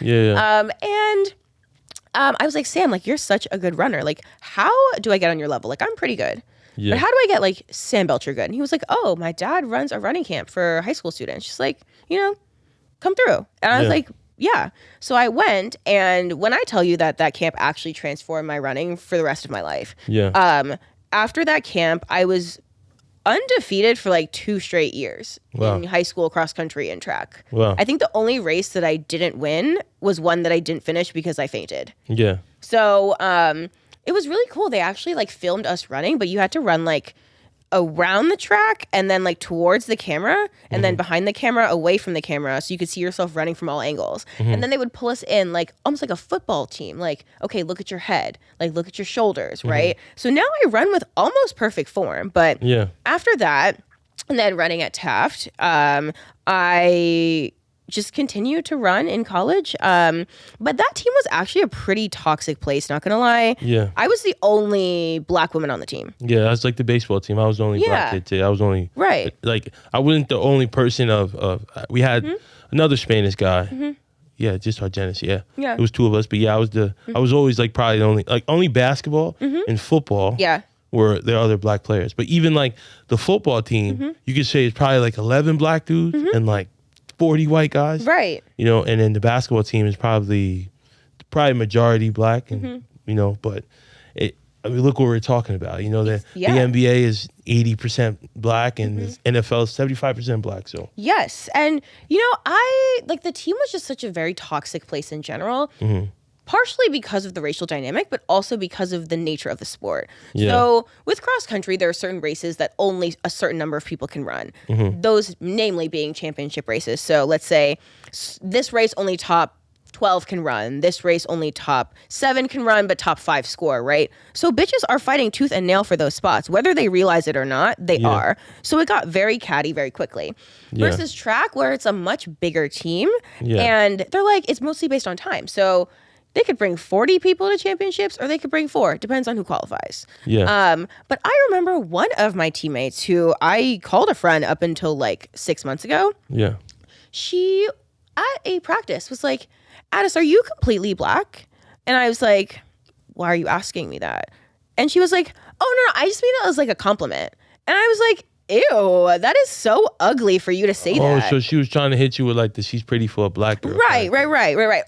[SPEAKER 2] I was like, Sam, like, you're such a good runner. Like, how do I get on your level? Like, I'm pretty good. But how do I get, like, Sam Belcher good? And he was like, oh, my dad runs a running camp for high school students. Just like, come through. And I was like, yeah. So I went, and when I tell you that camp actually transformed my running for the rest of my life. After that camp, I was undefeated for like 2 straight years in high school, cross country, and track. I think the only race that I didn't win was one that I didn't finish because I fainted. So it was really cool. They actually like filmed us running, but you had to run like around the track and then like towards the camera and then behind the camera, away from the camera, so you could see yourself running from all angles. And then they would pull us in like almost like a football team. Like, okay, look at your head, like look at your shoulders, right? So now I run with almost perfect form. But after that, and then running at Taft, I just continued to run in college. But that team was actually a pretty toxic place, not gonna lie.
[SPEAKER 1] Yeah.
[SPEAKER 2] I was the only black woman on the team.
[SPEAKER 1] Yeah, that's like the baseball team. I was the only black kid too. I was only like I wasn't the only person of we had another Spanish guy. Yeah, just Argenis. Yeah. It was two of us, but yeah, I was always like probably the only basketball and football.
[SPEAKER 2] Yeah.
[SPEAKER 1] Were there other black players. But even like the football team, you could say it's probably like 11 black dudes and like 40 white guys.
[SPEAKER 2] Right.
[SPEAKER 1] You know, and then the basketball team is probably majority black and you know, but I mean, look what we're talking about. You know, the NBA is 80% black and the NFL is 75% black. So
[SPEAKER 2] yes. And you know, the team was just such a very toxic place in general. Partially because of the racial dynamic, but also because of the nature of the sport. Yeah. So with cross country, there are certain races that only a certain number of people can run. Those namely being championship races. So let's say this race only top 12 can run. This race only top 7 can run, but top 5 score, right? So bitches are fighting tooth and nail for those spots. Whether they realize it or not, they are. So it got very catty very quickly. Versus track, where it's a much bigger team. And they're like, it's mostly based on time. So they could bring 40 people to championships or they could bring 4. Depends on who qualifies. But I remember one of my teammates who I called a friend up until like 6 months ago. She, at a practice, was like, Addis, are you completely black? And I was like, why are you asking me that? And she was like, oh, no, I just mean that as like a compliment. And I was like, ew, that is so ugly for you to say that.
[SPEAKER 1] Oh, so she was trying to hit you with like the she's pretty for a black girl.
[SPEAKER 2] Right.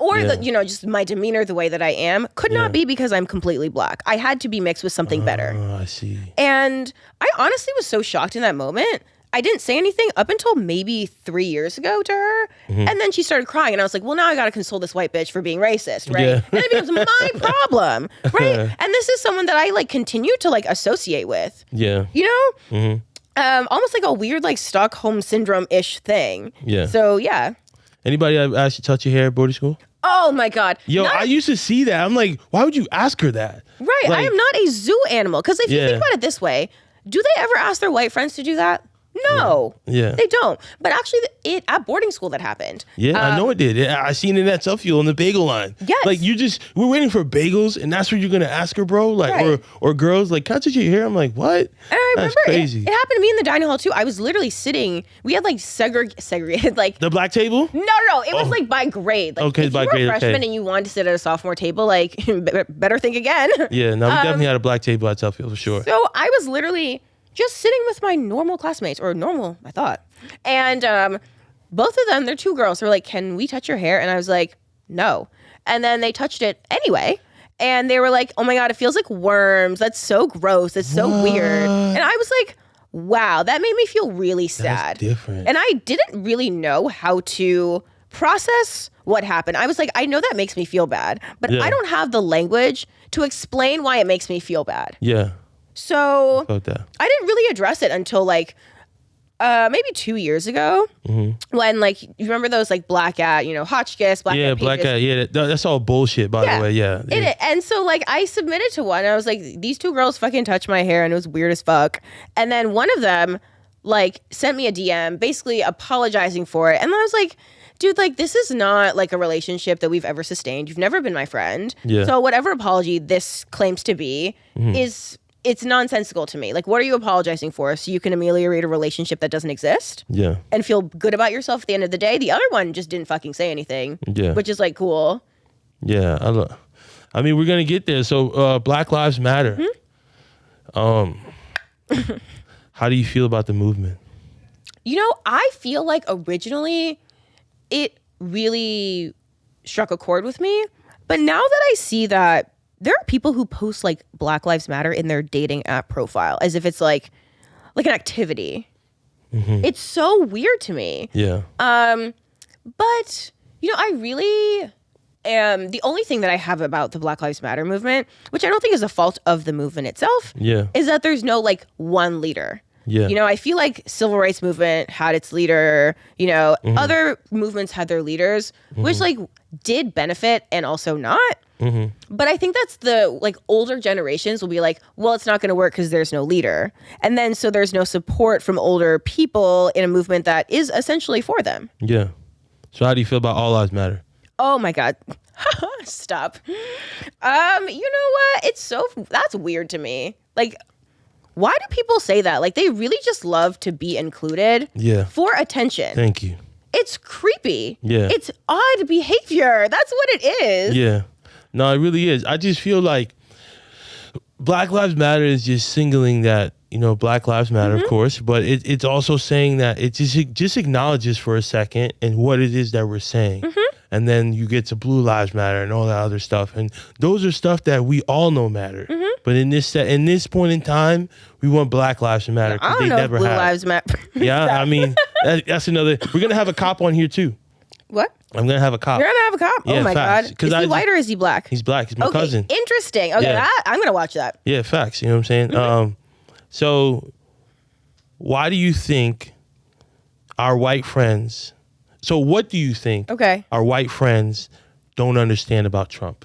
[SPEAKER 2] Or, you know, just my demeanor, the way that I am, could not be because I'm completely black. I had to be mixed with something better.
[SPEAKER 1] Oh, I see.
[SPEAKER 2] And I honestly was so shocked in that moment. I didn't say anything up until maybe 3 years ago to her. And then she started crying. And I was like, well, now I got to console this white bitch for being racist, right? And it becomes my problem, right? And this is someone that I like continue to like associate with. You know? Almost like a weird like Stockholm syndrome-ish thing. So yeah.
[SPEAKER 1] Anybody asked you to touch your hair at boarding school?
[SPEAKER 2] Oh my God.
[SPEAKER 1] Yo, I used to see that. I'm like, why would you ask her that?
[SPEAKER 2] Right.
[SPEAKER 1] Like,
[SPEAKER 2] I am not a zoo animal. Because if you think about it this way, do they ever ask their white friends to do that? No, they don't. But actually, at boarding school that happened.
[SPEAKER 1] I know it did. I seen it at Suffield on the bagel line.
[SPEAKER 2] Yes.
[SPEAKER 1] Like we're waiting for bagels, and that's what you're gonna ask her, bro. Like, or girls, like, can I touch your hair? I'm like, what?
[SPEAKER 2] And I remember crazy. It happened to me in the dining hall too. I was literally sitting. We had like segregated, like
[SPEAKER 1] the black table.
[SPEAKER 2] No, it was like by grade. Like,
[SPEAKER 1] okay,
[SPEAKER 2] if
[SPEAKER 1] by
[SPEAKER 2] you were
[SPEAKER 1] grade.
[SPEAKER 2] a freshman and you wanted to sit at a sophomore table, like better think again.
[SPEAKER 1] Yeah, no, we definitely had a black table at Suffield for sure.
[SPEAKER 2] So I was literally just sitting with my normal classmates, or normal, I thought. And both of them, they're 2 girls. They're like, can we touch your hair? And I was like, no. And then they touched it anyway. And they were like, oh my God, it feels like worms. That's so gross. It's so weird. And I was like, wow, that made me feel really sad.
[SPEAKER 1] That's different.
[SPEAKER 2] And I didn't really know how to process what happened. I was like, I know that makes me feel bad, but I don't have the language to explain why it makes me feel bad. So I didn't really address it until like maybe 2 years ago when like, you remember those like Blackout, you know, Hotchkiss, Blackout pages.
[SPEAKER 1] Blackout, that's all bullshit, by the way,
[SPEAKER 2] And so like I submitted to one and I was like, these 2 girls fucking touched my hair and it was weird as fuck. And then one of them like sent me a DM basically apologizing for it. And I was like, dude, like, this is not like a relationship that we've ever sustained. You've never been my friend. So whatever apology this claims to be it's nonsensical to me. Like, what are you apologizing for? So you can ameliorate a relationship that doesn't exist? And feel good about yourself at the end of the day? The other one just didn't fucking say anything. Which is like cool.
[SPEAKER 1] I mean, we're going to get there. So Black Lives Matter. How do you feel about the movement?
[SPEAKER 2] You know, I feel like originally it really struck a chord with me. But now that I see that there are people who post like Black Lives Matter in their dating app profile as if it's like an activity. It's so weird to me. But you know, I really am, the only thing that I have about the Black Lives Matter movement, which I don't think is a fault of the movement itself, is that there's no like one leader.
[SPEAKER 1] Yeah.
[SPEAKER 2] You know, I feel like civil rights movement had its leader, you know, other movements had their leaders, which like did benefit and also not. But I think that's the like older generations will be like, well, it's not going to work because there's no leader. And then so there's no support from older people in a movement that is essentially for them.
[SPEAKER 1] Yeah. So how do you feel about All Lives Matter?
[SPEAKER 2] Oh my God. Stop. You know what? That's weird to me. Like, why do people say that? Like, they really just love to be included for attention.
[SPEAKER 1] Thank you.
[SPEAKER 2] It's creepy.
[SPEAKER 1] Yeah.
[SPEAKER 2] It's odd behavior. That's what it is.
[SPEAKER 1] Yeah. No, it really is. I just feel like Black Lives Matter is just singling that, you know, Black Lives Matter, of course, but it's also saying that it just acknowledges for a second and what it is that we're saying. And then you get to Blue Lives Matter and all that other stuff. And those are stuff that we all know matter. But in this point in time, we want Black Lives to matter because they never have.
[SPEAKER 2] Blue Lives Matter.
[SPEAKER 1] Yeah, I mean, that's another. We're going to have a cop on here too.
[SPEAKER 2] What?
[SPEAKER 1] I'm going to have a cop.
[SPEAKER 2] You're going to have a cop?
[SPEAKER 1] Yeah,
[SPEAKER 2] oh my
[SPEAKER 1] facts.
[SPEAKER 2] God. Is he white or is he black?
[SPEAKER 1] He's black. He's my cousin.
[SPEAKER 2] Interesting. Okay,
[SPEAKER 1] Yeah.
[SPEAKER 2] I'm going to watch that.
[SPEAKER 1] Yeah, facts. You know what I'm saying? So why do you think our white friends... So what do you think our white friends don't understand about Trump?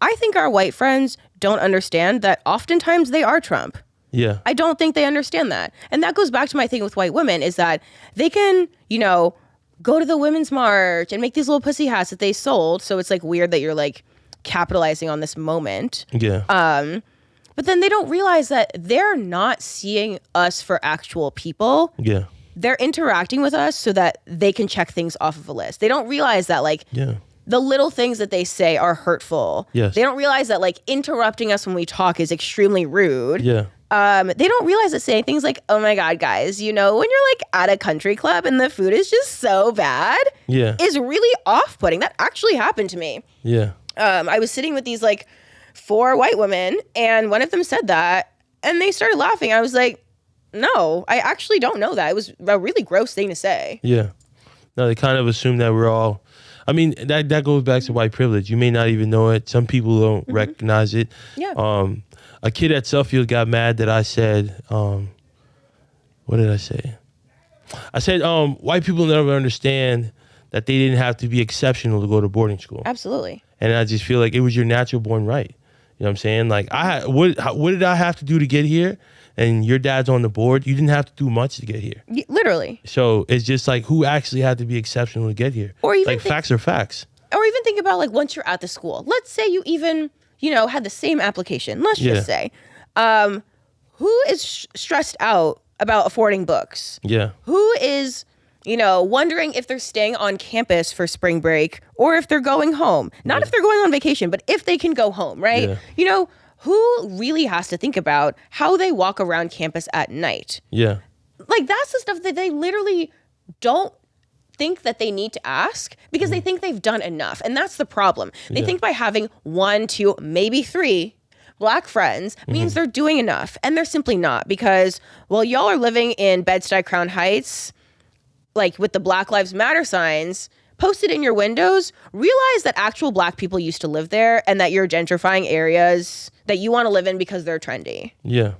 [SPEAKER 2] I think our white friends don't understand that oftentimes they are Trump.
[SPEAKER 1] Yeah.
[SPEAKER 2] I don't think they understand that. And that goes back to my thing with white women is that they can, you know, go to the Women's March and make these little pussy hats that they sold. So it's like weird that you're like capitalizing on this moment.
[SPEAKER 1] Yeah.
[SPEAKER 2] But then they don't realize that they're not seeing us for actual people.
[SPEAKER 1] Yeah.
[SPEAKER 2] They're interacting with us so that they can check things off of a list. They don't realize that like the little things that they say are hurtful.
[SPEAKER 1] Yes.
[SPEAKER 2] They don't realize that like interrupting us when we talk is extremely rude.
[SPEAKER 1] Yeah.
[SPEAKER 2] They don't realize that saying things like, oh my God, guys, you know, when you're like at a country club and the food is just so bad is really off-putting. That actually happened to me.
[SPEAKER 1] Yeah.
[SPEAKER 2] I was sitting with these like 4 white women and one of them said that and they started laughing. I was like, no, I actually don't know that. It was a really gross thing to say.
[SPEAKER 1] Yeah. No, they kind of assume that we're all... I mean, that goes back to white privilege. You may not even know it. Some people don't recognize it.
[SPEAKER 2] Yeah.
[SPEAKER 1] A kid at Suffield got mad that I said... what did I say? I said white people never understand that they didn't have to be exceptional to go to boarding school.
[SPEAKER 2] Absolutely.
[SPEAKER 1] And I just feel like it was your natural born right. You know what I'm saying? Like, what did I have to do to get here? And your dad's on the board. You didn't have to do much to get here.
[SPEAKER 2] Literally.
[SPEAKER 1] So it's just like who actually had to be exceptional to get here? Or even like facts are facts.
[SPEAKER 2] Or even think about like once you're at the school. Let's say you even, you know, had the same application. Let's just say, who is stressed out about affording books?
[SPEAKER 1] Yeah.
[SPEAKER 2] Who is, you know, wondering if they're staying on campus for spring break or if they're going home? Not if they're going on vacation, but if they can go home, right?
[SPEAKER 1] Yeah.
[SPEAKER 2] You know, who really has to think about how they walk around campus at night?
[SPEAKER 1] Yeah.
[SPEAKER 2] Like, that's the stuff that they literally don't think that they need to ask because they think they've done enough. And that's the problem. They think by having 1, 2, maybe 3 black friends means they're doing enough. And they're simply not because while y'all are living in Bed-Stuy, Crown Heights, like with the Black Lives Matter signs posted in your windows, realize that actual black people used to live there and that you're gentrifying areas that you want to live in because they're trendy.
[SPEAKER 1] Yeah.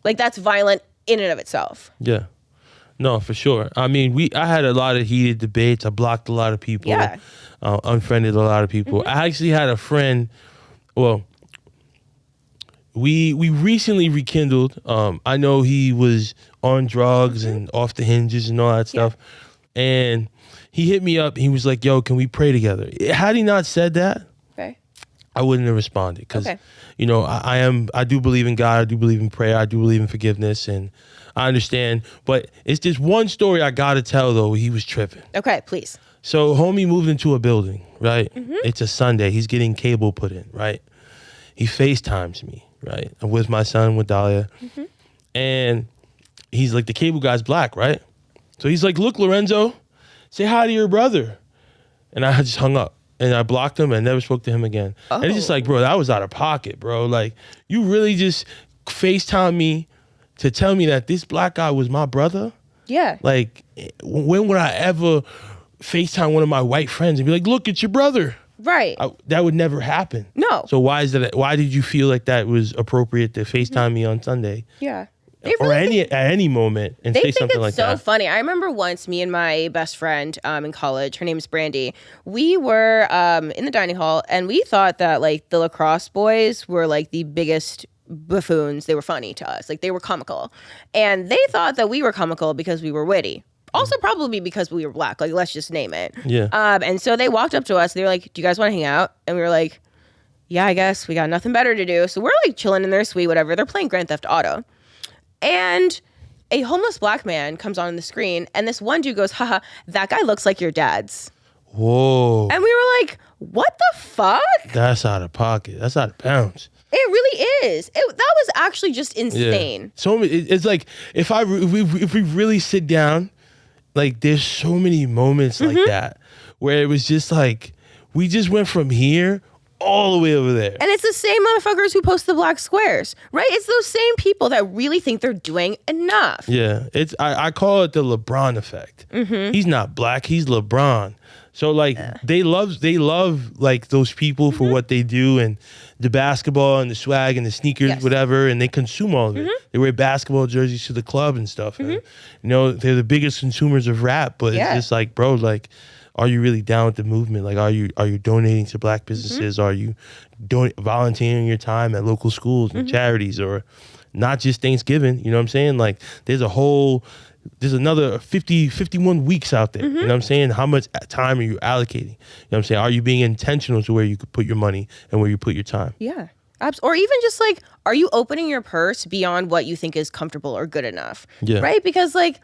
[SPEAKER 1] Like,
[SPEAKER 2] that's violent in and of itself.
[SPEAKER 1] Yeah. No, for sure. I mean, I had a lot of heated debates. I blocked a lot of people.
[SPEAKER 2] Yeah.
[SPEAKER 1] Unfriended a lot of people. I actually had a friend, well, we recently rekindled. I know he was on drugs and off the hinges and all that stuff. And he hit me up. He was like, yo, can we pray together? Had he not said that, I wouldn't have responded because, you know, I do believe in God. I do believe in prayer. I do believe in forgiveness. And I understand. But it's just one story I got to tell, though. He was tripping.
[SPEAKER 2] Okay, please.
[SPEAKER 1] So homie moved into a building, right? It's a Sunday. He's getting cable put in, right? He FaceTimes me, right? I'm with my son, with Dahlia. And he's like, the cable guy's black, right? So he's like, look, Lorenzo, say hi to your brother. And I just hung up. And I blocked him and never spoke to him again. And it's just like, bro, that was out of pocket, bro. Like, you really just FaceTime me to tell me that this black guy was my brother? Yeah. Like, when would I ever FaceTime one of my white friends and be like, look, it's your brother? Right. That would never happen. No. So why did you feel like that was appropriate to FaceTime me on Sunday?
[SPEAKER 2] Yeah.
[SPEAKER 1] or at any moment and say something like that.
[SPEAKER 2] They think it's so funny. I remember once me and my best friend in college, her name is Brandy, we were in the dining hall and we thought that like the lacrosse boys were like the biggest buffoons. They were funny to us. Like they were comical. And they thought that we were comical because we were witty. Also probably because we were black. Like let's just name it.
[SPEAKER 1] Yeah.
[SPEAKER 2] And so they walked up to us. They were like, do you guys want to hang out? And we were like, yeah, I guess we got nothing better to do. So we're like chilling in their suite, whatever. They're playing Grand Theft Auto. And a homeless black man comes on the screen, and this one dude goes, haha, that guy looks like your dad's.
[SPEAKER 1] Whoa.
[SPEAKER 2] And we were like, what the fuck?
[SPEAKER 1] That's out of pocket. That's out of bounds.
[SPEAKER 2] It really is. That was actually just insane.
[SPEAKER 1] Yeah. So it's like, if we really sit down, like there's so many moments like that where it was just like, we just went from here all the way over there.
[SPEAKER 2] And it's the same motherfuckers who post the black squares, right? It's those same people that really think they're doing enough.
[SPEAKER 1] Yeah, I call it the LeBron effect. He's not black, he's LeBron. So like they love like those people for what they do and the basketball and the swag and the sneakers, whatever, and they consume all of it. They wear basketball jerseys to the club and stuff. And, you know, they're the biggest consumers of rap, but it's just like, bro, like, are you really down with the movement? Like, are you donating to black businesses? Are you volunteering your time at local schools and charities, or not just Thanksgiving? You know what I'm saying? Like, there's another 51 weeks out there. You know what I'm saying? How much time are you allocating? You know what I'm saying? Are you being intentional to where you could put your money and where you put your time?
[SPEAKER 2] Yeah. Or even just like, are you opening your purse beyond what you think is comfortable or good enough? Yeah. Right? Because like,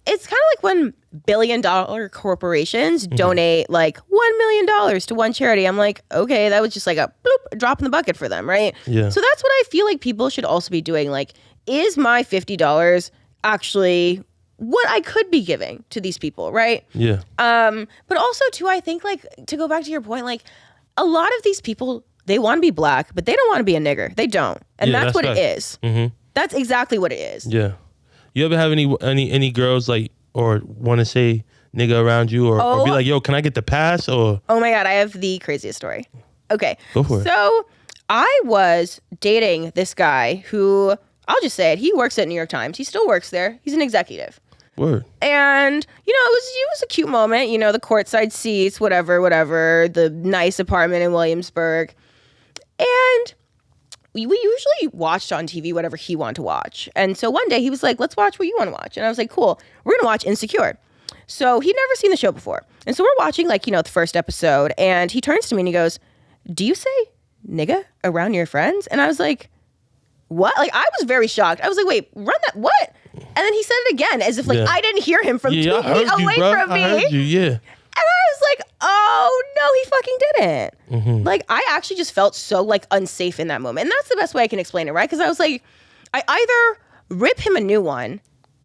[SPEAKER 2] it's kind of like when billion-dollar corporations donate like $1 million to one charity. I'm like, okay, that was just like a drop in the bucket for them, right?
[SPEAKER 1] Yeah.
[SPEAKER 2] So that's what I feel like people should also be doing. Like, is my $50 actually what I could be giving to these people, right?
[SPEAKER 1] Yeah.
[SPEAKER 2] But also too, I think like, to go back to your point, like a lot of these people, they want to be black, but they don't want to be a nigger. They don't. And that's what it is. That's exactly what it is.
[SPEAKER 1] Yeah. You ever have any girls like, or want to say nigga around you, or be like, yo, can I get the pass? Or
[SPEAKER 2] oh my God, I have the craziest story. Okay.
[SPEAKER 1] Go for it.
[SPEAKER 2] So I was dating this guy who, I'll just say it, he works at New York Times. He still works there. He's an executive.
[SPEAKER 1] Word.
[SPEAKER 2] And, you know, it was a cute moment, you know, the courtside seats, whatever, the nice apartment in Williamsburg. And we usually watched on TV whatever he wanted to watch. And so one day he was like, let's watch what you want to watch. And I was like, cool, we're going to watch Insecure. So he'd never seen the show before. And so we're watching like, you know, the first episode, and he turns to me and he goes, do you say nigga around your friends? And I was like, what? Like, I was very shocked. I was like, wait, run that, what? And then he said it again as if like I didn't hear him from 2 feet away from me.
[SPEAKER 1] I heard you, yeah.
[SPEAKER 2] And I was like, oh, no, he fucking didn't. Like, I actually just felt so, like, unsafe in that moment. And that's the best way I can explain it, right? Because I was like, I either rip him a new one,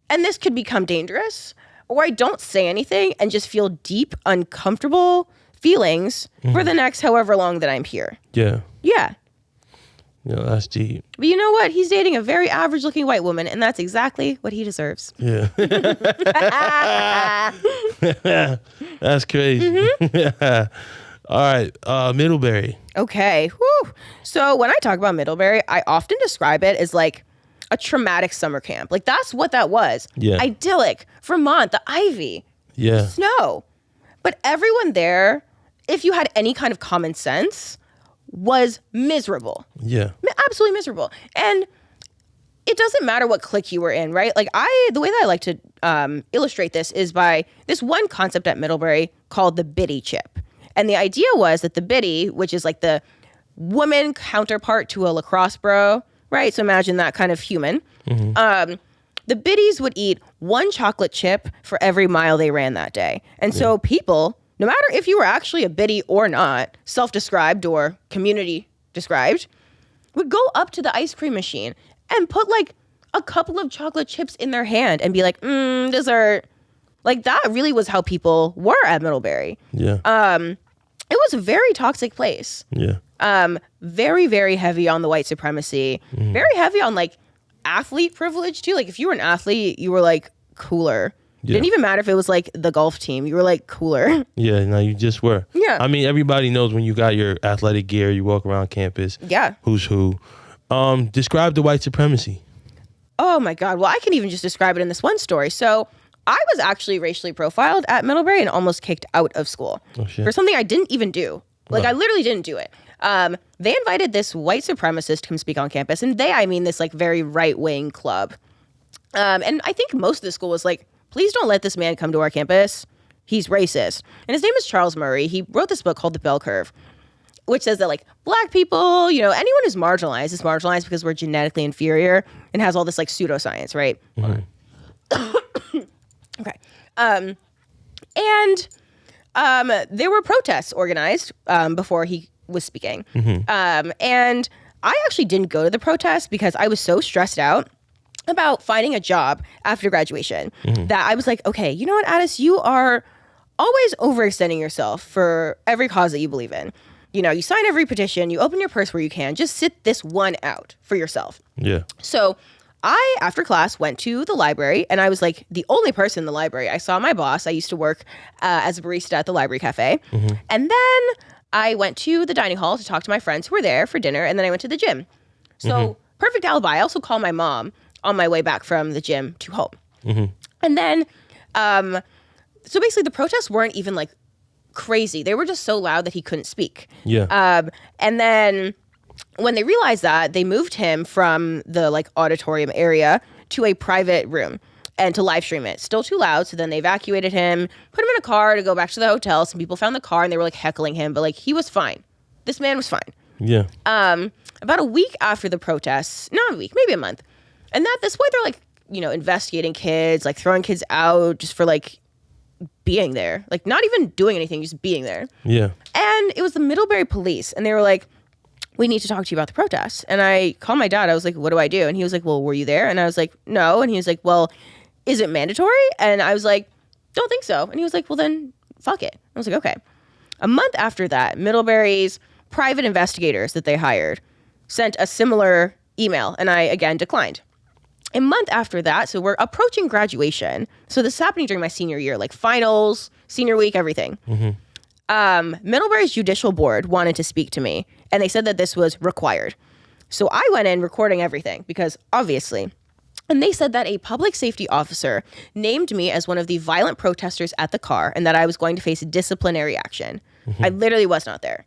[SPEAKER 2] and this could become dangerous, or I don't say anything and just feel deep, uncomfortable feelings for the next however long that I'm here.
[SPEAKER 1] Yeah.
[SPEAKER 2] Yeah.
[SPEAKER 1] Yeah, that's deep.
[SPEAKER 2] But you know what? He's dating a very average-looking white woman, and that's exactly what he deserves.
[SPEAKER 1] Yeah. That's crazy. All right, Middlebury.
[SPEAKER 2] Okay. Whew. So when I talk about Middlebury, I often describe it as like a traumatic summer camp. Like that's what that was.
[SPEAKER 1] Yeah.
[SPEAKER 2] Idyllic. Vermont, the ivy.
[SPEAKER 1] Yeah.
[SPEAKER 2] Snow. But everyone there, if you had any kind of common sense, was miserable.
[SPEAKER 1] Yeah.
[SPEAKER 2] Absolutely miserable. And it doesn't matter what clique you were in, right? Like the way that I like to illustrate this is by this one concept at Middlebury called the biddy chip. And the idea was that the biddy, which is like the woman counterpart to a lacrosse bro, right? So imagine that kind of human. The biddies would eat one chocolate chip for every mile they ran that day. And so people, no matter if you were actually a biddy or not, self-described or community described, would go up to the ice cream machine and put like a couple of chocolate chips in their hand and be like, dessert. Like that really was how people were at Middlebury.
[SPEAKER 1] Yeah.
[SPEAKER 2] It was a very toxic place.
[SPEAKER 1] Yeah.
[SPEAKER 2] Very, very heavy on the white supremacy. Very heavy on like athlete privilege too. Like if you were an athlete, you were like cooler.
[SPEAKER 1] Yeah.
[SPEAKER 2] Didn't even matter if it was like the golf team. You were like cooler.
[SPEAKER 1] Yeah, no, you just were.
[SPEAKER 2] Yeah.
[SPEAKER 1] I mean, everybody knows when you got your athletic gear, you walk around campus.
[SPEAKER 2] Yeah.
[SPEAKER 1] Who's who. Describe the white supremacy.
[SPEAKER 2] Oh my God. Well, I can even just describe it in this one story. So I was actually racially profiled at Middlebury and almost kicked out of school for something I didn't even do. Like, I literally didn't do it. They invited this white supremacist to come speak on campus. And I mean this like very right-wing club. And I think most of the school was like, please don't let this man come to our campus. He's racist. And his name is Charles Murray. He wrote this book called The Bell Curve, which says that like black people, you know, anyone who's marginalized is marginalized because we're genetically inferior, and has all this like pseudoscience, right? Okay. And there were protests organized before he was speaking. And I actually didn't go to the protest because I was so stressed out about finding a job after graduation that I was like, okay, you know what, Addis, you are always overextending yourself for every cause that you believe in. You know, you sign every petition, you open your purse where you can, just sit this one out for yourself. Yeah. So I, after class, went to the library, and I was like the only person in the library. I saw my boss. I used to work as a barista at the library cafe. And then I went to the dining hall to talk to my friends who were there for dinner, and then I went to the gym. So perfect alibi. I also called my mom on my way back from the gym to home. And then, so basically the protests weren't even like crazy. They were just so loud that he couldn't speak. And then when they realized that, they moved him from the like auditorium area to a private room and to live stream it. Still too loud. So then they evacuated him, put him in a car to go back to the hotel. Some people found the car and they were like heckling him, but like he was fine. This man was fine. About a week after the protests, not a week, maybe a month. And at this point, they're like, you know, investigating kids, like throwing kids out just for like being there, like not even doing anything, just being there. And it was the Middlebury police, and they were like, we need to talk to you about the protests. And I called my dad. I was like, what do I do? And he was like, well, were you there? And I was like, no. And he was like, well, is it mandatory? And I was like, don't think so. And he was like, well, then fuck it. I was like, okay. A month after that, Middlebury's private investigators that they hired sent a similar email, and I again declined. A month after that, so we're approaching graduation. So this is happening during my senior year, like finals, senior week, everything. Middlebury's judicial board wanted to speak to me, and they said that this was required. So I went in recording everything because obviously, and they said that a public safety officer named me as one of the violent protesters at the car and that I was going to face disciplinary action. I literally was not there.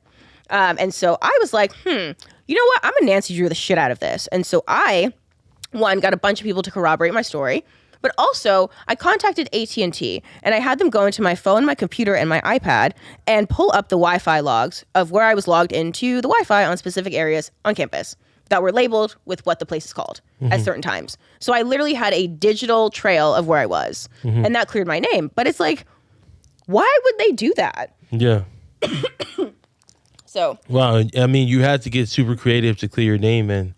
[SPEAKER 2] And so I was like, you know what? I'm gonna Nancy Drew the shit out of this. And so I, one, got a bunch of people to corroborate my story, but also I contacted AT&T and I had them go into my phone, my computer, and my iPad and pull up the Wi-Fi logs of where I was logged into the Wi-Fi on specific areas on campus that were labeled with what the place is called at certain times. So I literally had a digital trail of where I was, and that cleared my name. But it's like, why would they do that? So,
[SPEAKER 1] wow, I mean, you had to get super creative to clear your name, and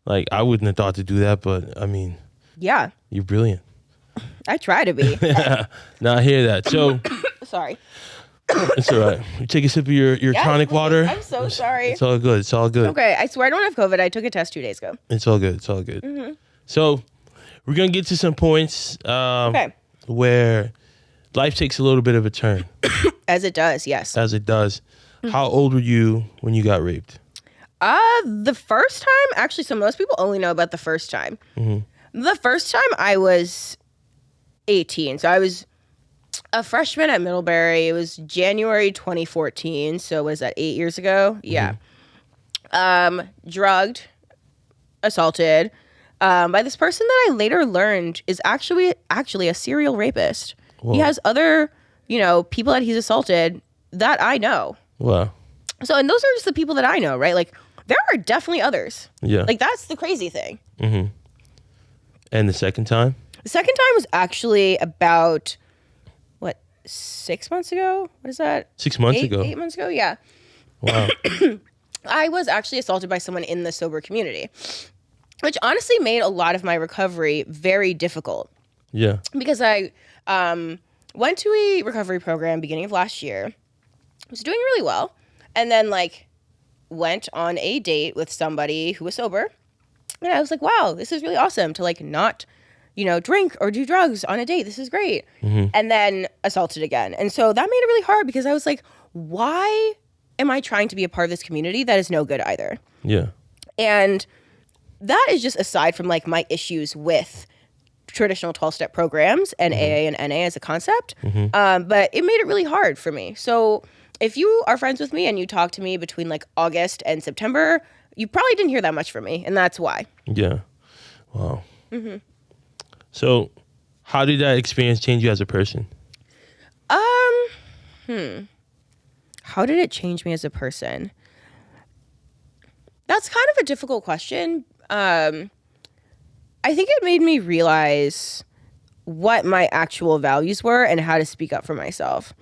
[SPEAKER 1] like I wouldn't have thought to do that, but I mean,
[SPEAKER 2] yeah,
[SPEAKER 1] you're brilliant.
[SPEAKER 2] I try to be.
[SPEAKER 1] Now I hear that. So
[SPEAKER 2] sorry.
[SPEAKER 1] It's all right. You take a sip of your tonic water.
[SPEAKER 2] I'm so sorry.
[SPEAKER 1] It's all good. It's all good.
[SPEAKER 2] Okay, I swear I don't have COVID. I took a test 2 days ago.
[SPEAKER 1] It's all good. It's all good. So we're gonna get to some points where life takes a little bit of a turn.
[SPEAKER 2] As it does, yes.
[SPEAKER 1] As it does. How old were you when you got raped?
[SPEAKER 2] The first time, actually, so most people only know about the first time. The first time I was 18. So I was a freshman at Middlebury. It was January 2014. So was that 8 years ago? Yeah. Drugged, assaulted by this person that I later learned is actually a serial rapist. Whoa. He has other, people that he's assaulted that I know.
[SPEAKER 1] Wow.
[SPEAKER 2] So, and those are just the people that I know, right? Like, there are definitely others.
[SPEAKER 1] Yeah.
[SPEAKER 2] Like, that's the crazy thing.
[SPEAKER 1] And the second time?
[SPEAKER 2] The second time was actually about, 6 months ago? What is that?
[SPEAKER 1] 6 months ago?
[SPEAKER 2] 8 months ago, yeah.
[SPEAKER 1] Wow.
[SPEAKER 2] I was actually assaulted by someone in the sober community, which honestly made a lot of my recovery very difficult.
[SPEAKER 1] Yeah.
[SPEAKER 2] Because I went to a recovery program beginning of last year. Was doing really well, and then went on a date with somebody who was sober, and I was like, wow, this is really awesome to not drink or do drugs on a date. This is great. And then assaulted again, and so that made it really hard because I was like, why am I trying to be a part of this community that is no good either?
[SPEAKER 1] Yeah.
[SPEAKER 2] And that is just aside from like my issues with traditional 12-step programs and AA and NA as a concept. But it made it really hard for me. So if you are friends with me and you talk to me between like August and September, you probably didn't hear that much from me, and that's why.
[SPEAKER 1] Yeah. Wow. So how did that experience change you as a person?
[SPEAKER 2] How did it change me as a person? That's kind of a difficult question. I think it made me realize what my actual values were and how to speak up for myself.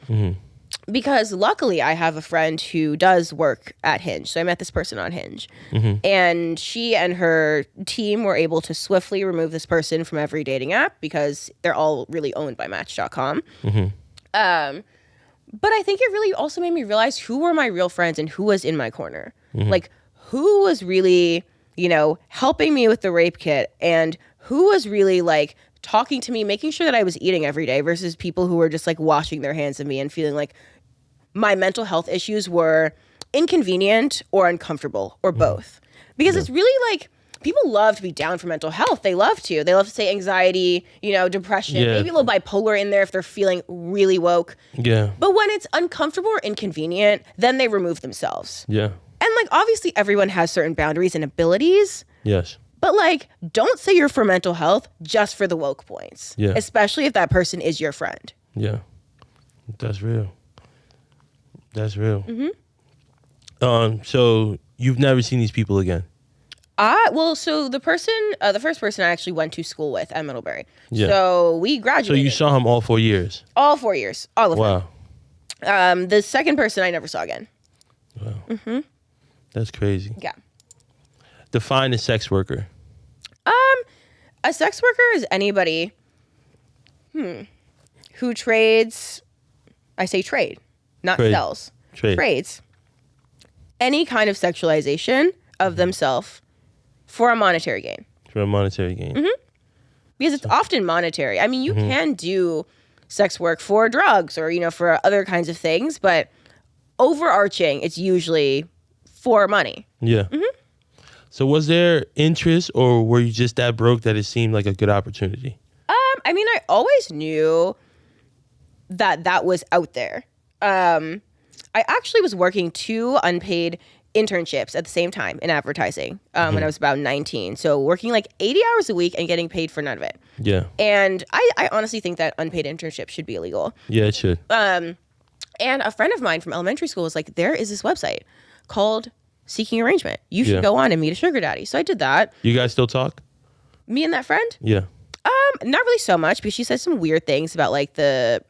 [SPEAKER 2] Because luckily I have a friend who does work at Hinge. So I met this person on Hinge. And she and her team were able to swiftly remove this person from every dating app because they're all really owned by Match.com. But I think it really also made me realize who were my real friends and who was in my corner. Like, who was really, you know, helping me with the rape kit, and who was really like talking to me, making sure that I was eating every day, versus people who were just like washing their hands of me and feeling like my mental health issues were inconvenient or uncomfortable or both. Because it's really like, people love to be down for mental health. They love to say anxiety, you know, depression, maybe a little bipolar in there if they're feeling really woke. But when it's uncomfortable or inconvenient, then they remove themselves. And like, obviously everyone has certain boundaries and abilities. But like, don't say you're for mental health just for the woke points. Especially if that person is your friend.
[SPEAKER 1] That's real. That's real. So you've never seen these people again?
[SPEAKER 2] Well, so the first person I actually went to school with at Middlebury. So we graduated.
[SPEAKER 1] So you saw him all 4 years?
[SPEAKER 2] All 4 years. All of them.
[SPEAKER 1] Wow.
[SPEAKER 2] The second person I never saw again.
[SPEAKER 1] Wow. That's crazy.
[SPEAKER 2] Yeah.
[SPEAKER 1] Define a sex worker.
[SPEAKER 2] A sex worker is anybody who trades, I say trade, not sells. Trades any kind of sexualization of themselves for a monetary gain. Because it's often monetary. I mean, you can do sex work for drugs or, you know, for other kinds of things, but overarching, it's usually for money. So was there interest, or were you just that broke that it seemed like a good opportunity? I mean, I always knew that was out there. I actually was working 2 unpaid internships at the same time in advertising when I was about 19. So working like 80 hours a week and getting paid for none of it. And I honestly think that unpaid internship should be illegal.
[SPEAKER 1] It should.
[SPEAKER 2] And a friend of mine from elementary school was like, there is this website called Seeking Arrangement. You should go on and meet a sugar daddy. So I did that.
[SPEAKER 1] You guys still talk?
[SPEAKER 2] Me and that friend? Not really so much, because she said some weird things about like the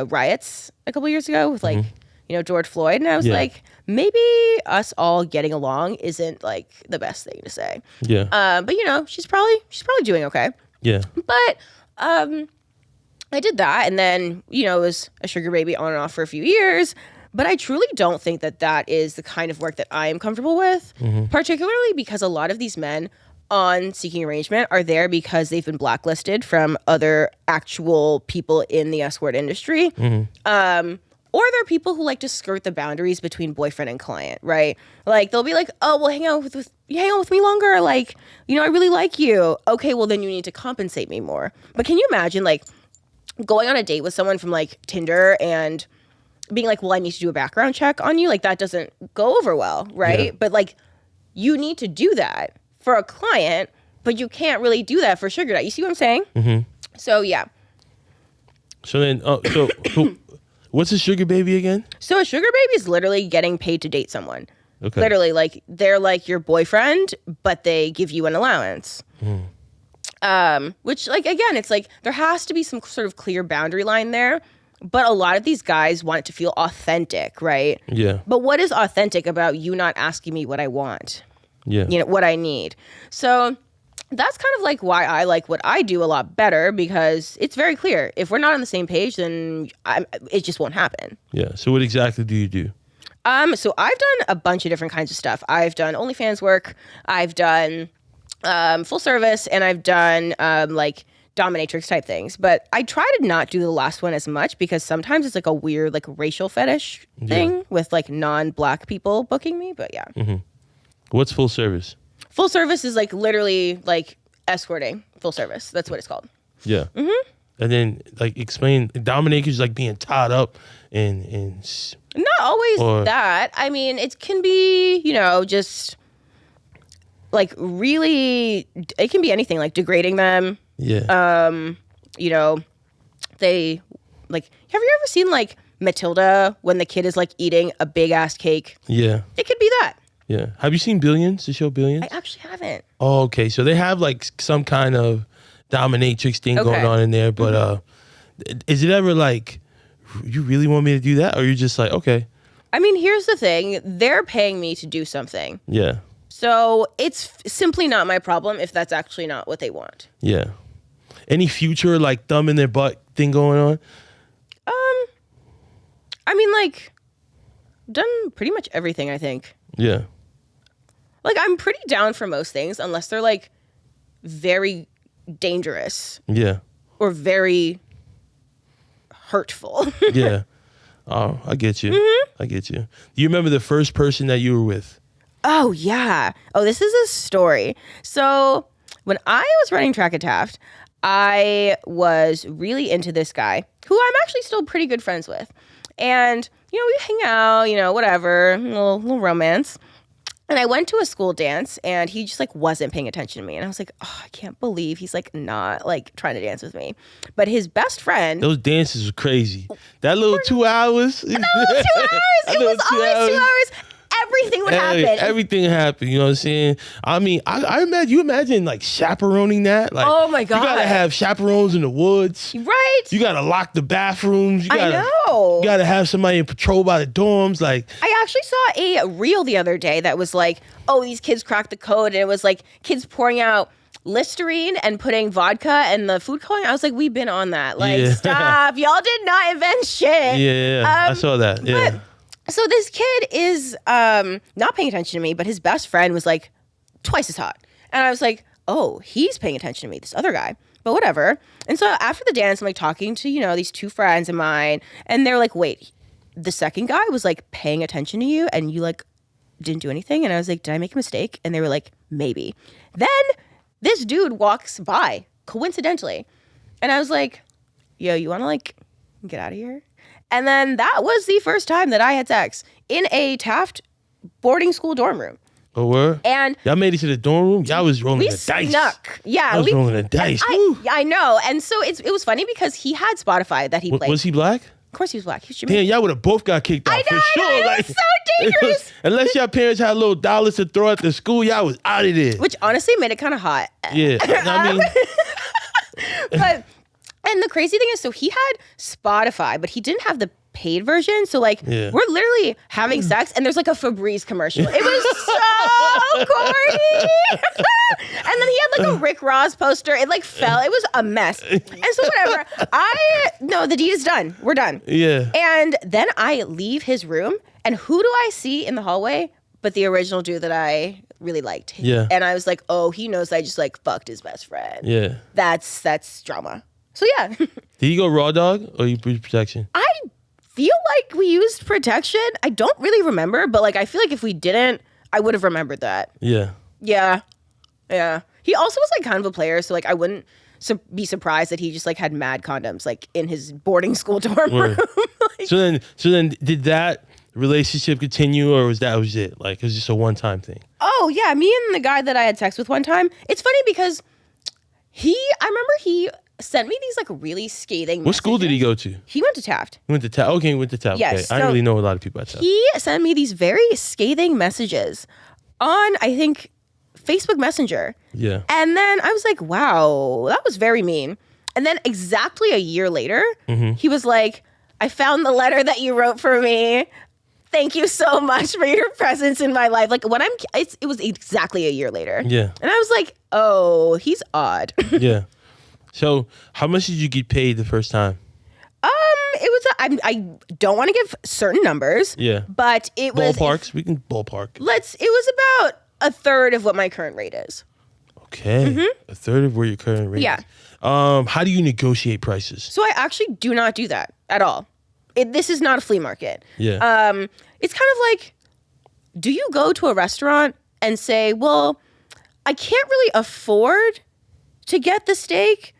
[SPEAKER 2] riots a couple years ago with like, you know, George Floyd. And I was like, maybe us all getting along isn't like the best thing to say. But you know, she's probably doing okay. But I did that, and then, you know, it was a sugar baby on and off for a few years. But I truly don't think that is the kind of work that I am comfortable with, particularly because a lot of these men on Seeking Arrangement are there because they've been blacklisted from other actual people in the escort industry. Or they're people who like to skirt the boundaries between boyfriend and client, right? Like, they'll be like, oh, well, hang out with me longer. Like, you know, I really like you. Okay, well, then you need to compensate me more. But can you imagine, like, going on a date with someone from, like, Tinder and being like, well, I need to do a background check on you? Like, that doesn't go over well, right? But, like, you need to do that for a client, but you can't really do that for sugar daddy. You see what I'm saying? So, yeah.
[SPEAKER 1] So then, what's a sugar baby again?
[SPEAKER 2] So a sugar baby is literally getting paid to date someone.
[SPEAKER 1] Okay.
[SPEAKER 2] Literally, like, they're like your boyfriend, but they give you an allowance. Which, like, again, it's like there has to be some sort of clear boundary line there. But a lot of these guys want it to feel authentic, right? But what is authentic about you not asking me what I want? You know, what I need. So that's kind of like why I like what I do a lot better, because it's very clear. If we're not on the same page, then it just won't happen.
[SPEAKER 1] So what exactly do you do?
[SPEAKER 2] So I've done a bunch of different kinds of stuff. I've done OnlyFans work. I've done full service, and I've done like dominatrix type things. But I try to not do the last one as much, because sometimes it's like a weird like racial fetish thing with like non-black people booking me. But yeah.
[SPEAKER 1] What's full service?
[SPEAKER 2] Full service is like literally like escorting. Full service. That's what it's called.
[SPEAKER 1] Yeah. Mm-hmm. And then like explain dominatrix like being tied up and
[SPEAKER 2] not always that. I mean, it can be, just like really, it can be anything like degrading them.
[SPEAKER 1] Yeah.
[SPEAKER 2] They like, have you ever seen like Matilda when the kid is like eating a big ass cake?
[SPEAKER 1] Yeah.
[SPEAKER 2] It could be that.
[SPEAKER 1] Yeah. Have you seen Billions, the show Billions?
[SPEAKER 2] I actually haven't.
[SPEAKER 1] Oh, okay. So they have like some kind of dominatrix thing going on in there, but is it ever like, you really want me to do that? Or you're just like, okay.
[SPEAKER 2] I mean, here's the thing. They're paying me to do something.
[SPEAKER 1] Yeah.
[SPEAKER 2] So it's simply not my problem if that's actually not what they want.
[SPEAKER 1] Yeah. Any future like thumb in their butt thing going on?
[SPEAKER 2] I mean, like, done pretty much everything, I think.
[SPEAKER 1] Yeah.
[SPEAKER 2] Like, I'm pretty down for most things unless they're like very dangerous.
[SPEAKER 1] Yeah.
[SPEAKER 2] Or very hurtful.
[SPEAKER 1] Yeah. Oh, I get you. Mm-hmm. I get you. Do you remember the first person that you were with?
[SPEAKER 2] Oh, yeah. Oh, this is a story. So when I was running track at Taft, I was really into this guy who I'm actually still pretty good friends with. And, we hang out, whatever, little romance. And I went to a school dance and he just like wasn't paying attention to me. And I was like, oh, I can't believe he's like not like trying to dance with me. But his best friend.
[SPEAKER 1] Those dances were crazy. That little 2 hours.
[SPEAKER 2] That little 2 hours. It was always 2 hours. Everything would happen.
[SPEAKER 1] Everything happened. You know what I'm saying? I mean, I imagine, you imagine like chaperoning that? Like,
[SPEAKER 2] oh my God.
[SPEAKER 1] You gotta have chaperones in the woods.
[SPEAKER 2] Right.
[SPEAKER 1] You gotta lock the bathrooms.
[SPEAKER 2] I know.
[SPEAKER 1] You gotta have somebody in patrol by the dorms. Like,
[SPEAKER 2] I actually saw a reel the other day that was like, oh, these kids cracked the code. And it was like kids pouring out Listerine and putting vodka and the food coloring. I was like, we've been on that. Like, stop. Y'all did not invent shit.
[SPEAKER 1] Yeah. I saw that. Yeah.
[SPEAKER 2] But, so this kid is not paying attention to me, but his best friend was like twice as hot. And I was like, oh, he's paying attention to me, this other guy. But whatever. And so after the dance, I'm like talking to, these two friends of mine. And they're like, wait, the second guy was like paying attention to you and you like didn't do anything? And I was like, did I make a mistake? And they were like, maybe. Then this dude walks by, coincidentally. And I was like, yo, you want to like get out of here? And then that was the first time that I had sex in a Taft boarding school dorm room.
[SPEAKER 1] Oh, word?
[SPEAKER 2] And
[SPEAKER 1] y'all made it to the dorm room? Y'all was rolling the dice.
[SPEAKER 2] Snuck. Yeah.
[SPEAKER 1] I was rolling the dice.
[SPEAKER 2] I know. And so it was funny because he had Spotify that he played.
[SPEAKER 1] Was he black?
[SPEAKER 2] Of course he was black. He was Jamaican.
[SPEAKER 1] Damn, y'all would have both got kicked out for sure.
[SPEAKER 2] It was so dangerous.
[SPEAKER 1] Unless y'all parents had little dollars to throw at the school, y'all was out of there.
[SPEAKER 2] Which honestly made it kind of hot.
[SPEAKER 1] Yeah. I mean...
[SPEAKER 2] But, and the crazy thing is, so he had Spotify, but he didn't have the paid version. So like we're literally having sex and there's like a Febreze commercial. It was so corny. And then he had like a Rick Ross poster. It like fell. It was a mess. And so whatever. No, the deed is done. We're done.
[SPEAKER 1] Yeah.
[SPEAKER 2] And then I leave his room and who do I see in the hallway but the original dude that I really liked.
[SPEAKER 1] Yeah.
[SPEAKER 2] And I was like, oh, he knows I just like fucked his best friend.
[SPEAKER 1] Yeah.
[SPEAKER 2] That's drama. So yeah.
[SPEAKER 1] Did he go raw dog or you used protection?
[SPEAKER 2] I feel like we used protection. I don't really remember, but like I feel like if we didn't, I would have remembered that.
[SPEAKER 1] Yeah.
[SPEAKER 2] Yeah. Yeah. He also was like kind of a player, so like I wouldn't be surprised that he just like had mad condoms like in his boarding school dorm room.
[SPEAKER 1] Like, so then did that relationship continue or was it? Like it was just a one-time thing?
[SPEAKER 2] Oh yeah, me and the guy that I had sex with one time. It's funny because I remember he sent me these like really scathing
[SPEAKER 1] What school did he go to?
[SPEAKER 2] He went to Taft.
[SPEAKER 1] He went to Taft. Okay, he went to Taft.
[SPEAKER 2] Yes,
[SPEAKER 1] okay.
[SPEAKER 2] so
[SPEAKER 1] I don't really know a lot of people at Taft.
[SPEAKER 2] He sent me these very scathing messages on, I think, Facebook Messenger.
[SPEAKER 1] Yeah.
[SPEAKER 2] And then I was like, wow, that was very mean. And then exactly a year later, he was like, I found the letter that you wrote for me. Thank you so much for your presence in my life. Like when it was exactly a year later.
[SPEAKER 1] Yeah.
[SPEAKER 2] And I was like, oh, he's odd.
[SPEAKER 1] Yeah. So how much did you get paid the first time?
[SPEAKER 2] It was, I don't want to give certain numbers.
[SPEAKER 1] Yeah.
[SPEAKER 2] But it was.
[SPEAKER 1] Ballparks? We can ballpark.
[SPEAKER 2] It was about a third of what my current rate is.
[SPEAKER 1] Okay. A third of where your current rate is. How do you negotiate prices?
[SPEAKER 2] So I actually do not do that at all. This is not a flea market.
[SPEAKER 1] Yeah.
[SPEAKER 2] It's kind of like, do you go to a restaurant and say, well, I can't really afford to get the steak,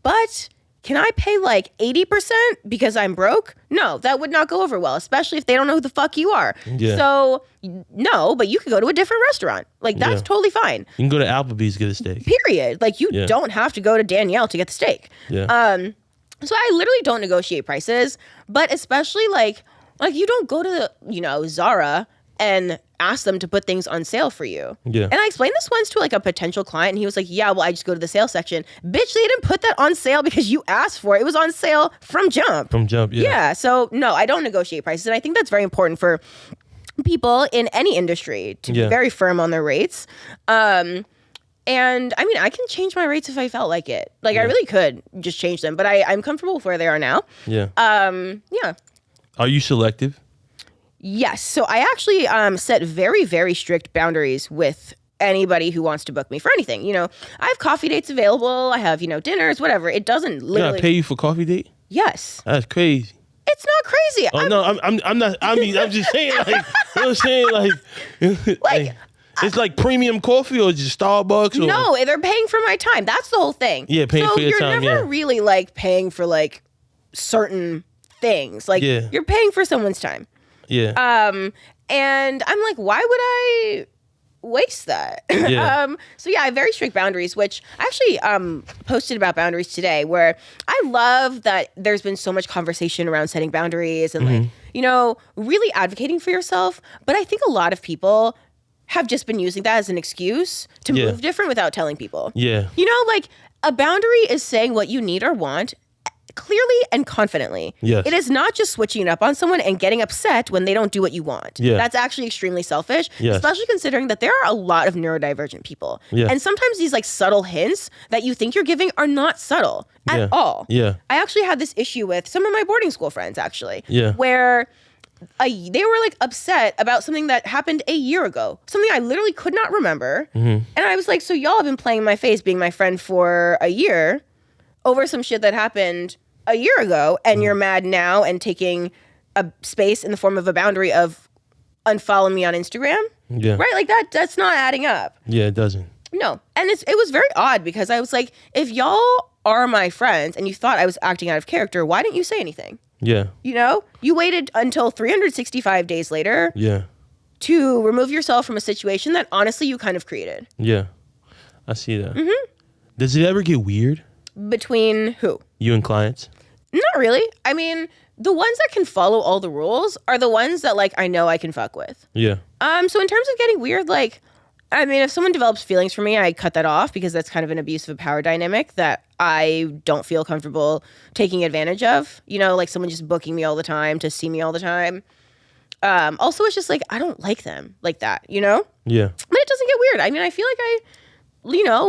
[SPEAKER 2] but can I pay like 80% because I'm broke? No, that would not go over well, especially if they don't know who the fuck you are.
[SPEAKER 1] Yeah.
[SPEAKER 2] So, no, but you could go to a different restaurant. Like, that's totally fine.
[SPEAKER 1] You can go to Applebee's to get a steak.
[SPEAKER 2] Period. Like, you don't have to go to Danielle to get the steak.
[SPEAKER 1] Yeah.
[SPEAKER 2] So I literally don't negotiate prices, but especially like you don't go to, Zara and ask them to put things on sale for you.
[SPEAKER 1] Yeah.
[SPEAKER 2] And I explained this once to like a potential client and he was like, yeah, well, I just go to the sale section. Bitch, they didn't put that on sale because you asked for it. It was on sale from jump.
[SPEAKER 1] Yeah.
[SPEAKER 2] Yeah. So no, I don't negotiate prices. And I think that's very important for people in any industry to be very firm on their rates. And I mean, I can change my rates if I felt like it. Like I really could just change them, but I'm comfortable with where they are now.
[SPEAKER 1] Yeah.
[SPEAKER 2] Yeah.
[SPEAKER 1] Are you selective?
[SPEAKER 2] Yes. So I actually set very, very strict boundaries with anybody who wants to book me for anything. I have coffee dates available. I have, dinners, whatever. It doesn't literally...
[SPEAKER 1] Can I pay you for coffee date?
[SPEAKER 2] Yes.
[SPEAKER 1] That's crazy.
[SPEAKER 2] It's not crazy.
[SPEAKER 1] Oh, no, I'm not. I mean, I'm just saying, like, you know what I'm saying? Like it's like premium coffee or just Starbucks? Or?
[SPEAKER 2] No, they're paying for my time. That's the whole thing.
[SPEAKER 1] Yeah, paying for your time,
[SPEAKER 2] So you're never really, like, paying for, like, certain things. Like, you're paying for someone's time.
[SPEAKER 1] Yeah.
[SPEAKER 2] And I'm like, why would I waste that?
[SPEAKER 1] Yeah.
[SPEAKER 2] So yeah, I have very strict boundaries, which I actually posted about boundaries today, where I love that there's been so much conversation around setting boundaries and like, really advocating for yourself. But I think a lot of people have just been using that as an excuse to move different without telling people.
[SPEAKER 1] Yeah.
[SPEAKER 2] Like a boundary is saying what you need or want clearly and confidently.
[SPEAKER 1] Yes.
[SPEAKER 2] It is not just switching it up on someone and getting upset when they don't do what you want.
[SPEAKER 1] Yeah.
[SPEAKER 2] That's actually extremely selfish,
[SPEAKER 1] Yes.
[SPEAKER 2] especially considering that there are a lot of neurodivergent people.
[SPEAKER 1] Yeah.
[SPEAKER 2] And sometimes these like subtle hints that you think you're giving are not subtle at all.
[SPEAKER 1] Yeah.
[SPEAKER 2] I actually had this issue with some of my boarding school friends actually,
[SPEAKER 1] Yeah.
[SPEAKER 2] where they were like upset about something that happened a year ago, something I literally could not remember. And I was like, so y'all have been playing in my face being my friend for a year over some shit that happened a year ago, and you're mad now and taking a space in the form of a boundary of unfollow me on Instagram.
[SPEAKER 1] Yeah.
[SPEAKER 2] Right? Like that's not adding up.
[SPEAKER 1] Yeah, it doesn't.
[SPEAKER 2] No. And it was very odd because I was like, if y'all are my friends and you thought I was acting out of character, why didn't you say anything?
[SPEAKER 1] Yeah.
[SPEAKER 2] You waited until 365 days later to remove yourself from a situation that honestly you kind of created.
[SPEAKER 1] Yeah. I see that. Does it ever get weird?
[SPEAKER 2] Between who?
[SPEAKER 1] You and clients?
[SPEAKER 2] Not really. I mean, the ones that can follow all the rules are the ones that like I know I can fuck with.
[SPEAKER 1] Yeah.
[SPEAKER 2] So in terms of getting weird, like, I mean, if someone develops feelings for me, I cut that off because that's kind of an abuse of a power dynamic that I don't feel comfortable taking advantage of. Like someone just booking me all the time to see me all the time. Also, it's just like I don't like them like that,
[SPEAKER 1] Yeah.
[SPEAKER 2] But it doesn't get weird. I mean, I feel like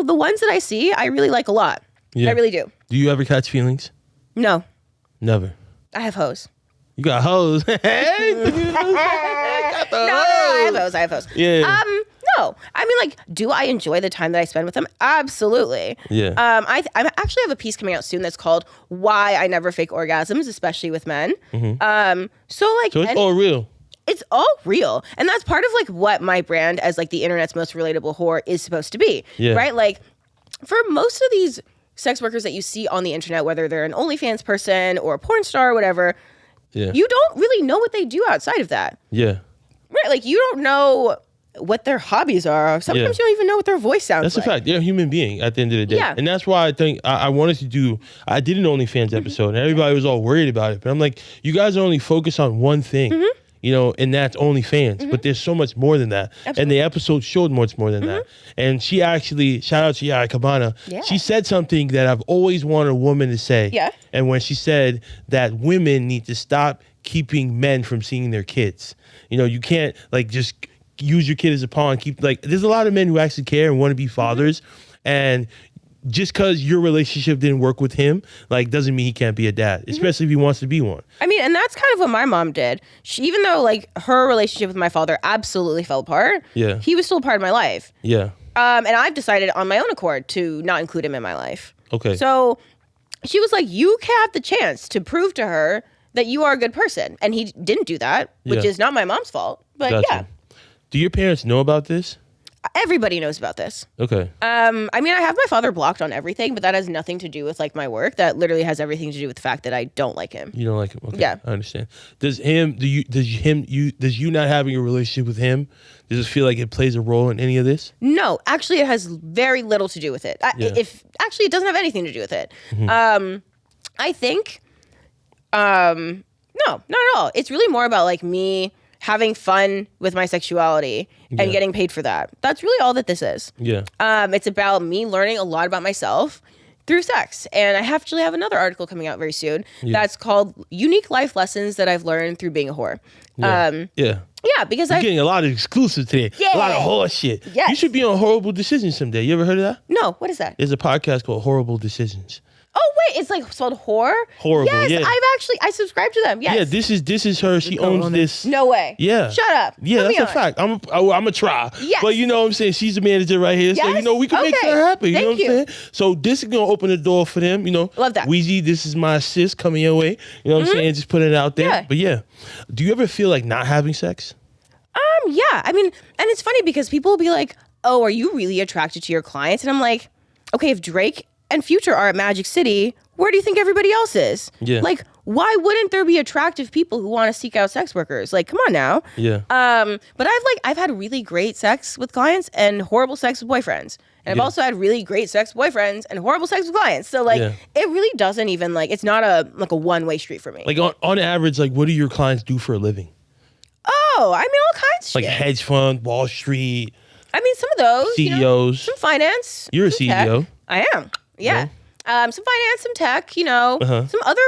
[SPEAKER 2] the ones that I see, I really like a lot.
[SPEAKER 1] Yeah.
[SPEAKER 2] I really do.
[SPEAKER 1] Do you ever catch feelings?
[SPEAKER 2] No.
[SPEAKER 1] Never.
[SPEAKER 2] I have hoes.
[SPEAKER 1] You got hoes.
[SPEAKER 2] No, I have hoes.
[SPEAKER 1] Yeah.
[SPEAKER 2] No. I mean, like, do I enjoy the time that I spend with them? Absolutely.
[SPEAKER 1] Yeah.
[SPEAKER 2] I actually have a piece coming out soon that's called "Why I Never Fake Orgasms," especially with men. So
[SPEAKER 1] it's all real.
[SPEAKER 2] It's all real. And that's part of like what my brand as like the internet's most relatable whore is supposed to be.
[SPEAKER 1] Yeah.
[SPEAKER 2] Right? Like for most of these sex workers that you see on the internet, whether they're an OnlyFans person or a porn star or whatever, you don't really know what they do outside of that.
[SPEAKER 1] Yeah.
[SPEAKER 2] Right? Like you don't know what their hobbies are. Sometimes you don't even know what their voice sounds like.
[SPEAKER 1] That's a fact. They're a human being at the end of the day.
[SPEAKER 2] Yeah.
[SPEAKER 1] And that's why I think I wanted to do, I did an OnlyFans episode and everybody was all worried about it. But I'm like, you guys are only focused on one thing. And that's OnlyFans. But there's so much more than that.
[SPEAKER 2] Absolutely.
[SPEAKER 1] And the episode showed much more than that. And she actually, shout out to Yaya Cabana, she said something that I've always wanted a woman to say.
[SPEAKER 2] Yeah.
[SPEAKER 1] And when she said that women need to stop keeping men from seeing their kids. You can't like just use your kid as a pawn. There's a lot of men who actually care and want to be fathers. And just because your relationship didn't work with him, like, doesn't mean he can't be a dad, especially if he wants to be one.
[SPEAKER 2] I mean, and that's kind of what my mom did. Even though, like, her relationship with my father absolutely fell apart, he was still a part of my life.
[SPEAKER 1] Yeah.
[SPEAKER 2] And I've decided on my own accord to not include him in my life.
[SPEAKER 1] Okay.
[SPEAKER 2] So she was like, you have the chance to prove to her that you are a good person. And he didn't do that, which is not my mom's fault. But
[SPEAKER 1] Gotcha. Do your parents know about this?
[SPEAKER 2] Everybody knows about this.
[SPEAKER 1] Okay.
[SPEAKER 2] I mean, I have my father blocked on everything, but that has nothing to do with like my work. That literally has everything to do with the fact that I don't like him.
[SPEAKER 1] You don't like him? Okay.
[SPEAKER 2] Yeah.
[SPEAKER 1] I understand. Does you not having a relationship with him, does it feel like it plays a role in any of this?
[SPEAKER 2] No, actually, it has very little to do with it. If actually, it doesn't have anything to do with it. I think, no, not at all. It's really more about like me having fun with my sexuality and getting paid for that. That's really all that this is.
[SPEAKER 1] Yeah.
[SPEAKER 2] It's about me learning a lot about myself through sex. And I actually have another article coming out very soon that's called Unique Life Lessons That I've Learned Through Being a Whore. Yeah, because
[SPEAKER 1] I'm getting a lot of exclusives today.
[SPEAKER 2] Yeah.
[SPEAKER 1] A lot of horror shit.
[SPEAKER 2] Yes.
[SPEAKER 1] You should be on Horrible Decisions someday. You ever heard of that?
[SPEAKER 2] No, what is that?
[SPEAKER 1] There's a podcast called Horrible Decisions.
[SPEAKER 2] Oh wait, it's like spelled whore?
[SPEAKER 1] Horrible,
[SPEAKER 2] yes,
[SPEAKER 1] yeah.
[SPEAKER 2] I subscribe to them. Yes.
[SPEAKER 1] Yeah, this is her. She owns this.
[SPEAKER 2] No way.
[SPEAKER 1] Yeah.
[SPEAKER 2] Shut up.
[SPEAKER 1] Yeah,
[SPEAKER 2] Put
[SPEAKER 1] that's
[SPEAKER 2] me
[SPEAKER 1] a
[SPEAKER 2] on.
[SPEAKER 1] fact. I'm a try.
[SPEAKER 2] Yes.
[SPEAKER 1] But you know what I'm saying? She's the manager right here. So,
[SPEAKER 2] Yes?
[SPEAKER 1] we can make
[SPEAKER 2] Okay.
[SPEAKER 1] her happy. You know
[SPEAKER 2] Thank
[SPEAKER 1] what I'm saying? So this is going to open the door for them,
[SPEAKER 2] Love that.
[SPEAKER 1] Weezy, this is my assist coming your way. You know what I'm saying? Just putting it out there.
[SPEAKER 2] Yeah.
[SPEAKER 1] But yeah. Do you ever feel like not having sex?
[SPEAKER 2] Yeah. I mean, and it's funny because people will be like, oh, are you really attracted to your clients? And I'm like, okay, if Drake and Future are at Magic City, where do you think everybody else is?
[SPEAKER 1] Yeah.
[SPEAKER 2] Like, why wouldn't there be attractive people who want to seek out sex workers? Like, come on now.
[SPEAKER 1] Yeah.
[SPEAKER 2] But I've had really great sex with clients and horrible sex with boyfriends. And I've also had really great sex with boyfriends and horrible sex with clients. So like, it really doesn't even like, it's not a one-way street for me.
[SPEAKER 1] Like on average, like what do your clients do for a living?
[SPEAKER 2] Oh, I mean, all kinds of
[SPEAKER 1] Like
[SPEAKER 2] shit.
[SPEAKER 1] hedge fund, Wall Street,
[SPEAKER 2] I mean, some of those.
[SPEAKER 1] CEOs.
[SPEAKER 2] Some finance.
[SPEAKER 1] You're a
[SPEAKER 2] some
[SPEAKER 1] CEO.
[SPEAKER 2] Tech. I am. Yeah. Some finance, some tech, some other,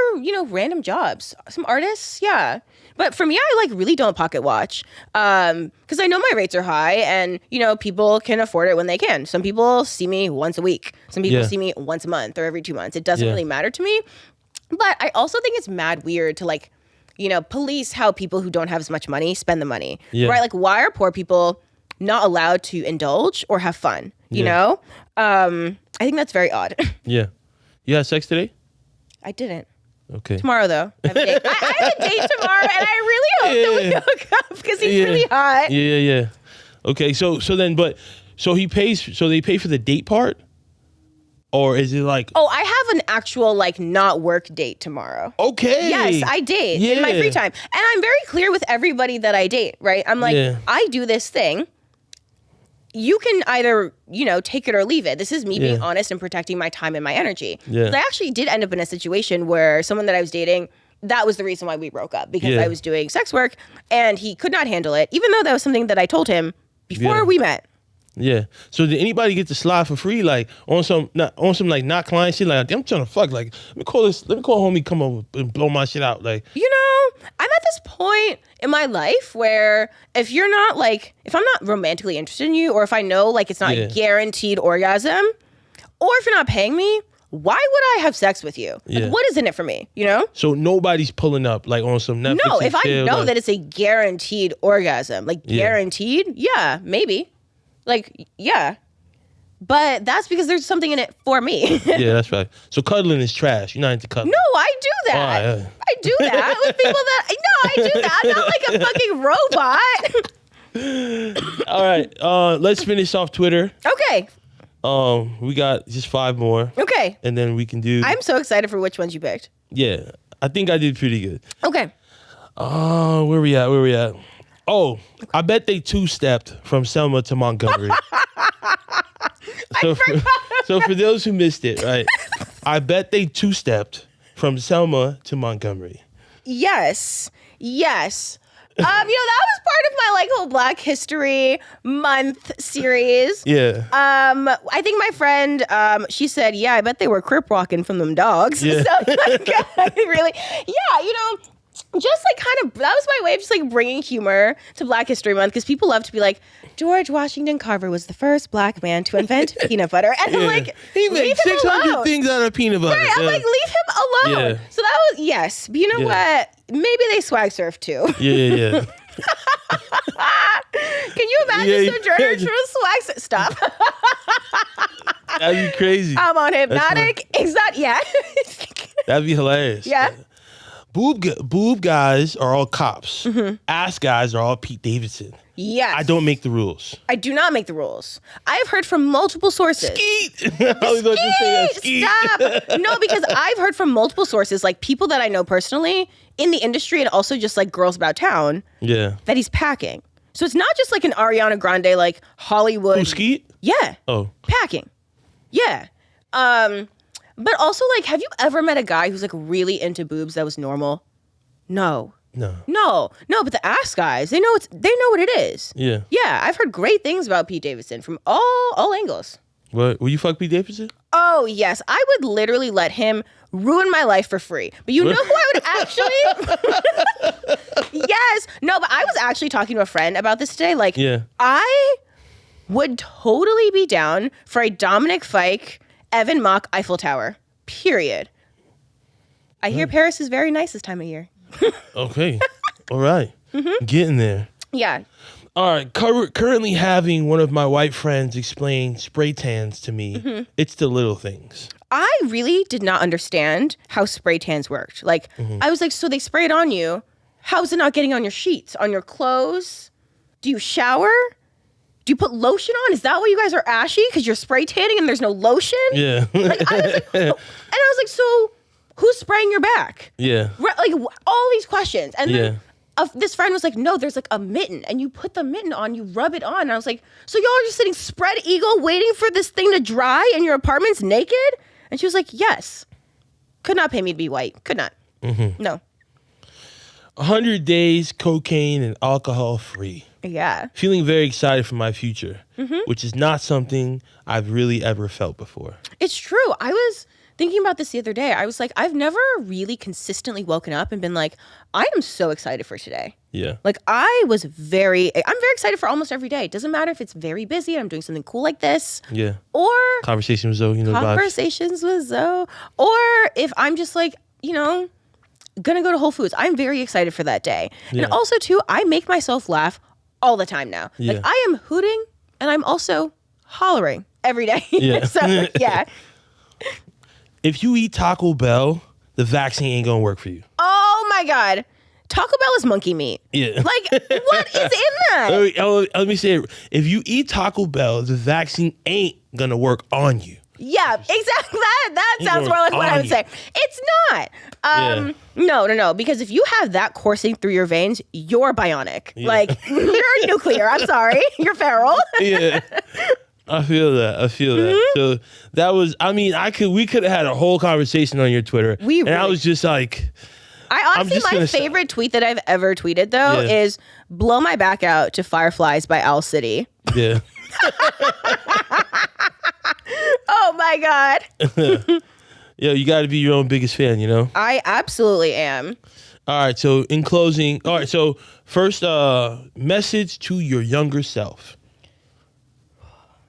[SPEAKER 2] random jobs, some artists. Yeah. But for me, I like really don't pocket watch because I know my rates are high and, people can afford it when they can. Some people see me once a week. Some people see me once a month or every 2 months. It doesn't really matter to me. But I also think it's mad weird to like, police how people who don't have as much money spend the money.
[SPEAKER 1] Yeah.
[SPEAKER 2] Right? Like, why are poor people not allowed to indulge or have fun? You know? I think that's very odd.
[SPEAKER 1] Yeah. You had sex today?
[SPEAKER 2] I didn't.
[SPEAKER 1] Okay.
[SPEAKER 2] Tomorrow, though. I have a date, I have a date tomorrow, and I really hope that we hook up because he's really hot.
[SPEAKER 1] Yeah. Okay, so he pays. So they pay for the date part, or is it like?
[SPEAKER 2] Oh, I have an actual like not work date tomorrow.
[SPEAKER 1] Okay.
[SPEAKER 2] Yes, I date in my free time, and I'm very clear with everybody that I date. Right? I'm like, I do this thing. You can either, take it or leave it. This is me being honest and protecting my time and my energy.
[SPEAKER 1] Yeah.
[SPEAKER 2] I actually did end up in a situation where someone that I was dating, that was the reason why we broke up because I was doing sex work and he could not handle it, even though that was something that I told him before we met.
[SPEAKER 1] Yeah. So did anybody get to slide for free, like on some like not client shit? Like I'm trying to fuck. Like let me call homie come over and blow my shit out. Like
[SPEAKER 2] I'm at this point in my life where if I'm not romantically interested in you, or if I know like it's not a guaranteed orgasm, or if you're not paying me, why would I have sex with you? Like, what is in it for me?
[SPEAKER 1] So nobody's pulling up like on some Netflix.
[SPEAKER 2] No, if I know
[SPEAKER 1] like,
[SPEAKER 2] that it's a guaranteed orgasm, like guaranteed, maybe. Like, yeah. But that's because there's something in it for me.
[SPEAKER 1] Yeah, that's right. So cuddling is trash. You're not into cuddling.
[SPEAKER 2] No, I do that.
[SPEAKER 1] Oh, yeah.
[SPEAKER 2] I do that with people that... No, I do that. Not like a fucking robot.
[SPEAKER 1] All right. Let's finish off Twitter.
[SPEAKER 2] Okay.
[SPEAKER 1] We got just 5 more.
[SPEAKER 2] Okay.
[SPEAKER 1] And then we can do...
[SPEAKER 2] I'm so excited for which ones you picked.
[SPEAKER 1] Yeah. I think I did pretty good.
[SPEAKER 2] Okay.
[SPEAKER 1] Where we at? Oh, I bet they 2-stepped from Selma to Montgomery. So for those who missed it, right? I bet they 2-stepped from Selma to Montgomery.
[SPEAKER 2] Yes. That was part of my like whole Black History Month series.
[SPEAKER 1] Yeah.
[SPEAKER 2] I think my friend, she said, yeah, I bet they were crip walking from them dogs.
[SPEAKER 1] Yeah.
[SPEAKER 2] So like, really, just like kind of, that was my way of just like bringing humor to Black History Month because people love to be like, George Washington Carver was the first Black man to invent peanut butter. And I'm like,
[SPEAKER 1] he made 600 things out of peanut butter.
[SPEAKER 2] Right, I'm like, leave him alone.
[SPEAKER 1] Yeah.
[SPEAKER 2] So that was, yes. But you know what? Maybe they swag surf too.
[SPEAKER 1] Yeah.
[SPEAKER 2] Can you imagine Sojourner Truth swag surf? Stop.
[SPEAKER 1] That'd be crazy.
[SPEAKER 2] I'm on Hypnotic. That'd be hilarious.
[SPEAKER 1] Yeah. boob guys are all cops. Ass guys are all Pete Davidson.
[SPEAKER 2] Yes.
[SPEAKER 1] I don't make the rules.
[SPEAKER 2] I do not make the rules. I have heard from multiple sources.
[SPEAKER 1] Skeet. I was going to say that. Skeet.
[SPEAKER 2] Stop. No, because I've heard from multiple sources, like people that I know personally in the industry and also just like girls about town.
[SPEAKER 1] Yeah.
[SPEAKER 2] That he's packing. So it's not just like an Ariana Grande, like Hollywood.
[SPEAKER 1] Who, Skeet?
[SPEAKER 2] Yeah.
[SPEAKER 1] Oh.
[SPEAKER 2] Packing. Yeah. But also, like, have you ever met a guy who's like really into boobs that was normal? No. No, but the ass guys, they know what it is.
[SPEAKER 1] Yeah.
[SPEAKER 2] Yeah, I've heard great things about Pete Davidson from all angles.
[SPEAKER 1] What? Will you fuck Pete Davidson?
[SPEAKER 2] Oh, yes. I would literally let him ruin my life for free. But you know who I would actually... Yes. No, but I was actually talking to a friend about this today. Like,
[SPEAKER 1] yeah.
[SPEAKER 2] I would totally be down for a Dominic Fike, Evan Mock Eiffel Tower. Period. I hear Paris is very nice this time of year.
[SPEAKER 1] Okay. All right. Getting there.
[SPEAKER 2] Yeah.
[SPEAKER 1] All right. Currently having one of my white friends explain spray tans to me. It's the little things.
[SPEAKER 2] I really did not understand how spray tans worked. Like, I was like, so they spray it on you. How is it not getting on your sheets, on your clothes? Do you shower? Do you put lotion on? Is that why you guys are ashy? Because you're spray tanning and there's no lotion?
[SPEAKER 1] Yeah.
[SPEAKER 2] Like, I was like, and I was like, so who's spraying your back?
[SPEAKER 1] Yeah.
[SPEAKER 2] Like, all these questions. And then
[SPEAKER 1] Yeah.
[SPEAKER 2] this friend was like, no, there's like a mitten. And you put the mitten on, you rub it on. And I was like, so y'all are just sitting spread eagle waiting for this thing to dry and your apartment's naked? And she was like, yes. Could not pay me to be white. Could not. No.
[SPEAKER 1] 100 days, cocaine and alcohol free.
[SPEAKER 2] Yeah.
[SPEAKER 1] Feeling very excited for my future, which is not something I've really ever felt before.
[SPEAKER 2] It's true. I was thinking about this the other day. I was like, I've never really consistently woken up and been like, I am so excited for today.
[SPEAKER 1] Yeah.
[SPEAKER 2] Like I'm very excited for almost every day. It doesn't matter if it's very busy and I'm doing something cool like this.
[SPEAKER 1] Yeah.
[SPEAKER 2] Or
[SPEAKER 1] Conversation with Zoe, you know,
[SPEAKER 2] conversations with Zoe. Or if I'm just like, you know, gonna go to Whole Foods. I'm very excited for that day.
[SPEAKER 1] Yeah.
[SPEAKER 2] And also too, I make myself laugh all the time now.
[SPEAKER 1] Yeah.
[SPEAKER 2] Like I am hooting and I'm also hollering every day.
[SPEAKER 1] Yeah.
[SPEAKER 2] So yeah.
[SPEAKER 1] If you eat Taco Bell, the vaccine ain't gonna work for you.
[SPEAKER 2] Oh my God. Taco Bell is monkey meat.
[SPEAKER 1] Yeah.
[SPEAKER 2] Like, what is in that?
[SPEAKER 1] Let me say it. If you eat Taco Bell, the vaccine ain't gonna work on you.
[SPEAKER 2] Yeah, exactly. That sounds more like what I would say. It's not. No. Because if you have that coursing through your veins, you're bionic.
[SPEAKER 1] Yeah.
[SPEAKER 2] Like, you're nuclear. I'm sorry. You're feral.
[SPEAKER 1] Yeah. I feel that. So that was, I mean, we could have had a whole conversation on your Twitter. I was just like,
[SPEAKER 2] I honestly, my favorite tweet that I've ever tweeted though is blow my back out to Fireflies by Owl City.
[SPEAKER 1] Yeah.
[SPEAKER 2] Oh my God.
[SPEAKER 1] Yo, you got to be your own biggest fan, you know?
[SPEAKER 2] I absolutely am.
[SPEAKER 1] All right. So in closing, so first message to your younger self.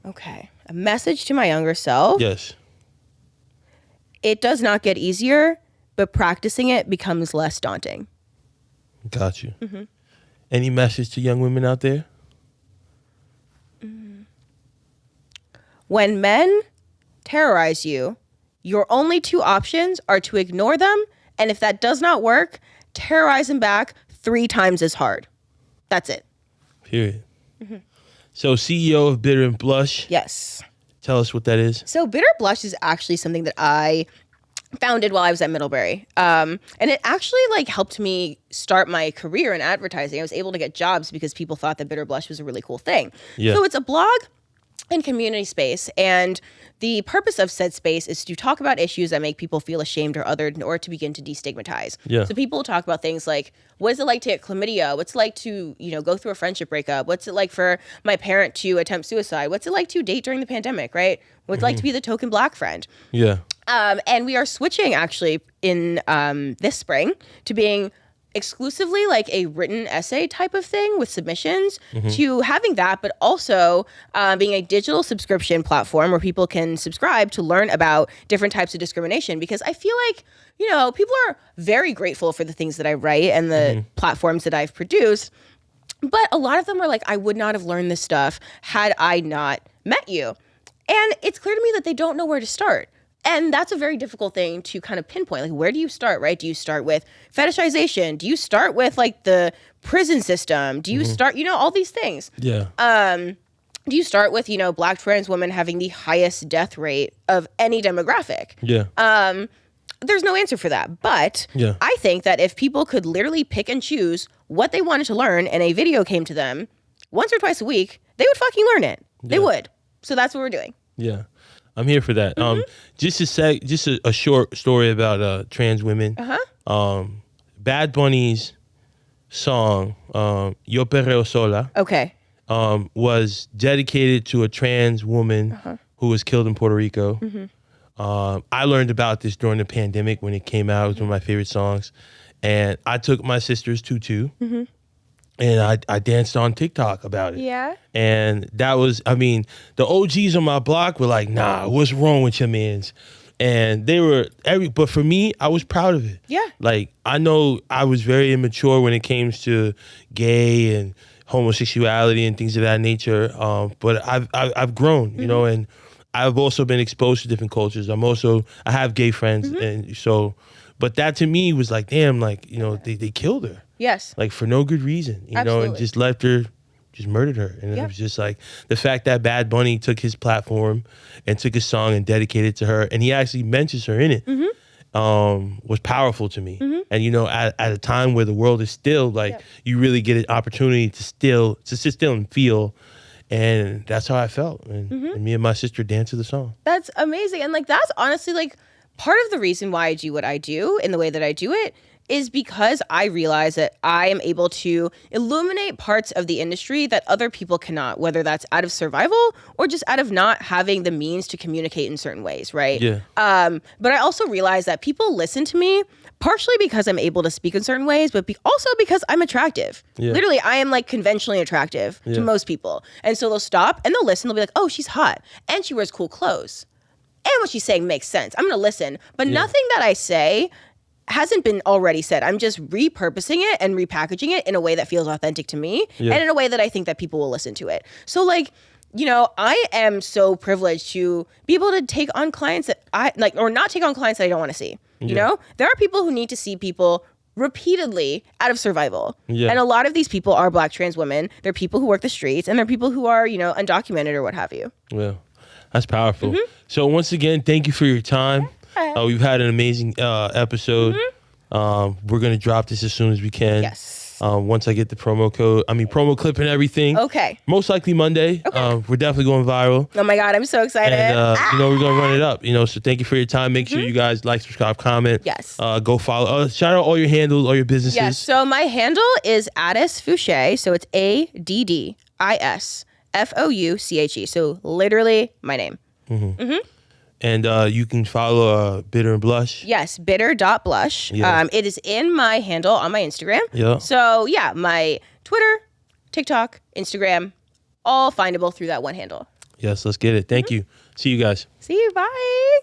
[SPEAKER 2] Okay. A message to my younger self.
[SPEAKER 1] Yes.
[SPEAKER 2] It does not get easier, but practicing it becomes less daunting.
[SPEAKER 1] Got you. Any message to young women out there?
[SPEAKER 2] When men terrorize you, your only two options are to ignore them, and if that does not work, terrorize them back 3 times as hard. That's it.
[SPEAKER 1] Period. So CEO of Bitter and Blush.
[SPEAKER 2] Yes.
[SPEAKER 1] Tell us what that is.
[SPEAKER 2] So Bitter Blush is actually something that I founded while I was at Middlebury. And it actually like helped me start my career in advertising. I was able to get jobs because people thought that Bitter Blush was a really cool thing.
[SPEAKER 1] Yeah.
[SPEAKER 2] So it's a blog and community space, and the purpose of said space is to talk about issues that make people feel ashamed or othered in order to begin to destigmatize.
[SPEAKER 1] Yeah.
[SPEAKER 2] So people talk about things like, what is it like to get chlamydia? What's it like to, go through a friendship breakup? What's it like for my parent to attempt suicide? What's it like to date during the pandemic, right? What's it like to be the token Black friend?
[SPEAKER 1] Yeah.
[SPEAKER 2] And we are switching actually in this spring to being exclusively like a written essay type of thing with submissions to having that, but also being a digital subscription platform where people can subscribe to learn about different types of discrimination. Because I feel like, people are very grateful for the things that I write and the platforms that I've produced. But a lot of them are like, I would not have learned this stuff had I not met you. And it's clear to me that they don't know where to start. And that's a very difficult thing to kind of pinpoint. Like, where do you start, right? Do you start with fetishization? Do you start with like the prison system? Do you start, all these things?
[SPEAKER 1] Yeah.
[SPEAKER 2] Do you start with, Black trans women having the highest death rate of any demographic?
[SPEAKER 1] Yeah.
[SPEAKER 2] There's no answer for that. But I think that if people could literally pick and choose what they wanted to learn and a video came to them once or twice a week, they would fucking learn it. They would. So that's what we're doing.
[SPEAKER 1] Yeah. I'm here for that. Just a short story about trans women. Bad Bunny's song, Yo Perreo Sola,
[SPEAKER 2] Okay.
[SPEAKER 1] was dedicated to a trans woman who was killed in Puerto Rico. I learned about this during the pandemic when it came out. It was one of my favorite songs. And I took my sister's tutu and I danced on TikTok about it.
[SPEAKER 2] Yeah.
[SPEAKER 1] And that was, the OGs on my block were like, nah, what's wrong with your mans? And they were but for me, I was proud of it.
[SPEAKER 2] Yeah.
[SPEAKER 1] Like, I know I was very immature when it came to gay and homosexuality and things of that nature. But I've grown, and I've also been exposed to different cultures. I have gay friends. And so, but that to me was like, damn, like, they killed her.
[SPEAKER 2] Yes.
[SPEAKER 1] Like, for no good reason, and just left her, just murdered her. And it was just like the fact that Bad Bunny took his platform and took his song and dedicated it to her, and he actually mentions her in it, was powerful to me. And at a time where the world is still like, you really get an opportunity to sit still and feel. And that's how I felt. And me and my sister danced to the song.
[SPEAKER 2] That's amazing. And like, that's honestly like part of the reason why I do what I do in the way that I do it is because I realize that I am able to illuminate parts of the industry that other people cannot, whether that's out of survival or just out of not having the means to communicate in certain ways, right?
[SPEAKER 1] Yeah.
[SPEAKER 2] But I also realize that people listen to me partially because I'm able to speak in certain ways, but also because I'm attractive.
[SPEAKER 1] Yeah.
[SPEAKER 2] Literally, I am like conventionally attractive to most people. And so they'll stop and they'll listen. They'll be like, oh, she's hot. And she wears cool clothes. And what she's saying makes sense. I'm going to listen. But nothing that I say hasn't been already said. I'm just repurposing it and repackaging it in a way that feels authentic to me and in a way that I think that people will listen to it. So like, I am so privileged to be able to take on clients that I like, or not take on clients that I don't want to see. There are people who need to see people repeatedly out of survival. And a lot of these people are Black trans women. They're people who work the streets, and they're people who are, undocumented or what have you.
[SPEAKER 1] Well, that's powerful. So once again, thank you for your time. We've had an amazing episode. We're going to drop this as soon as we can.
[SPEAKER 2] Yes.
[SPEAKER 1] Once I get the promo clip and everything.
[SPEAKER 2] Okay.
[SPEAKER 1] Most likely Monday.
[SPEAKER 2] Okay.
[SPEAKER 1] We're definitely going viral.
[SPEAKER 2] Oh my God, I'm so excited.
[SPEAKER 1] And, we're going to run it up. So thank you for your time. Make sure you guys like, subscribe, comment.
[SPEAKER 2] Yes.
[SPEAKER 1] Go follow. Shout out all your handles, all your businesses.
[SPEAKER 2] Yes. So my handle is Addis Fouché. So it's ADDISFOUCHE. So literally my name.
[SPEAKER 1] And you can follow Bitter and Blush.
[SPEAKER 2] Yes, bitter.blush.
[SPEAKER 1] Yeah.
[SPEAKER 2] It is in my handle on my Instagram.
[SPEAKER 1] Yeah.
[SPEAKER 2] So yeah, my Twitter, TikTok, Instagram, all findable through that one handle.
[SPEAKER 1] Yes, let's get it. Thank you. See you guys.
[SPEAKER 2] See you. Bye.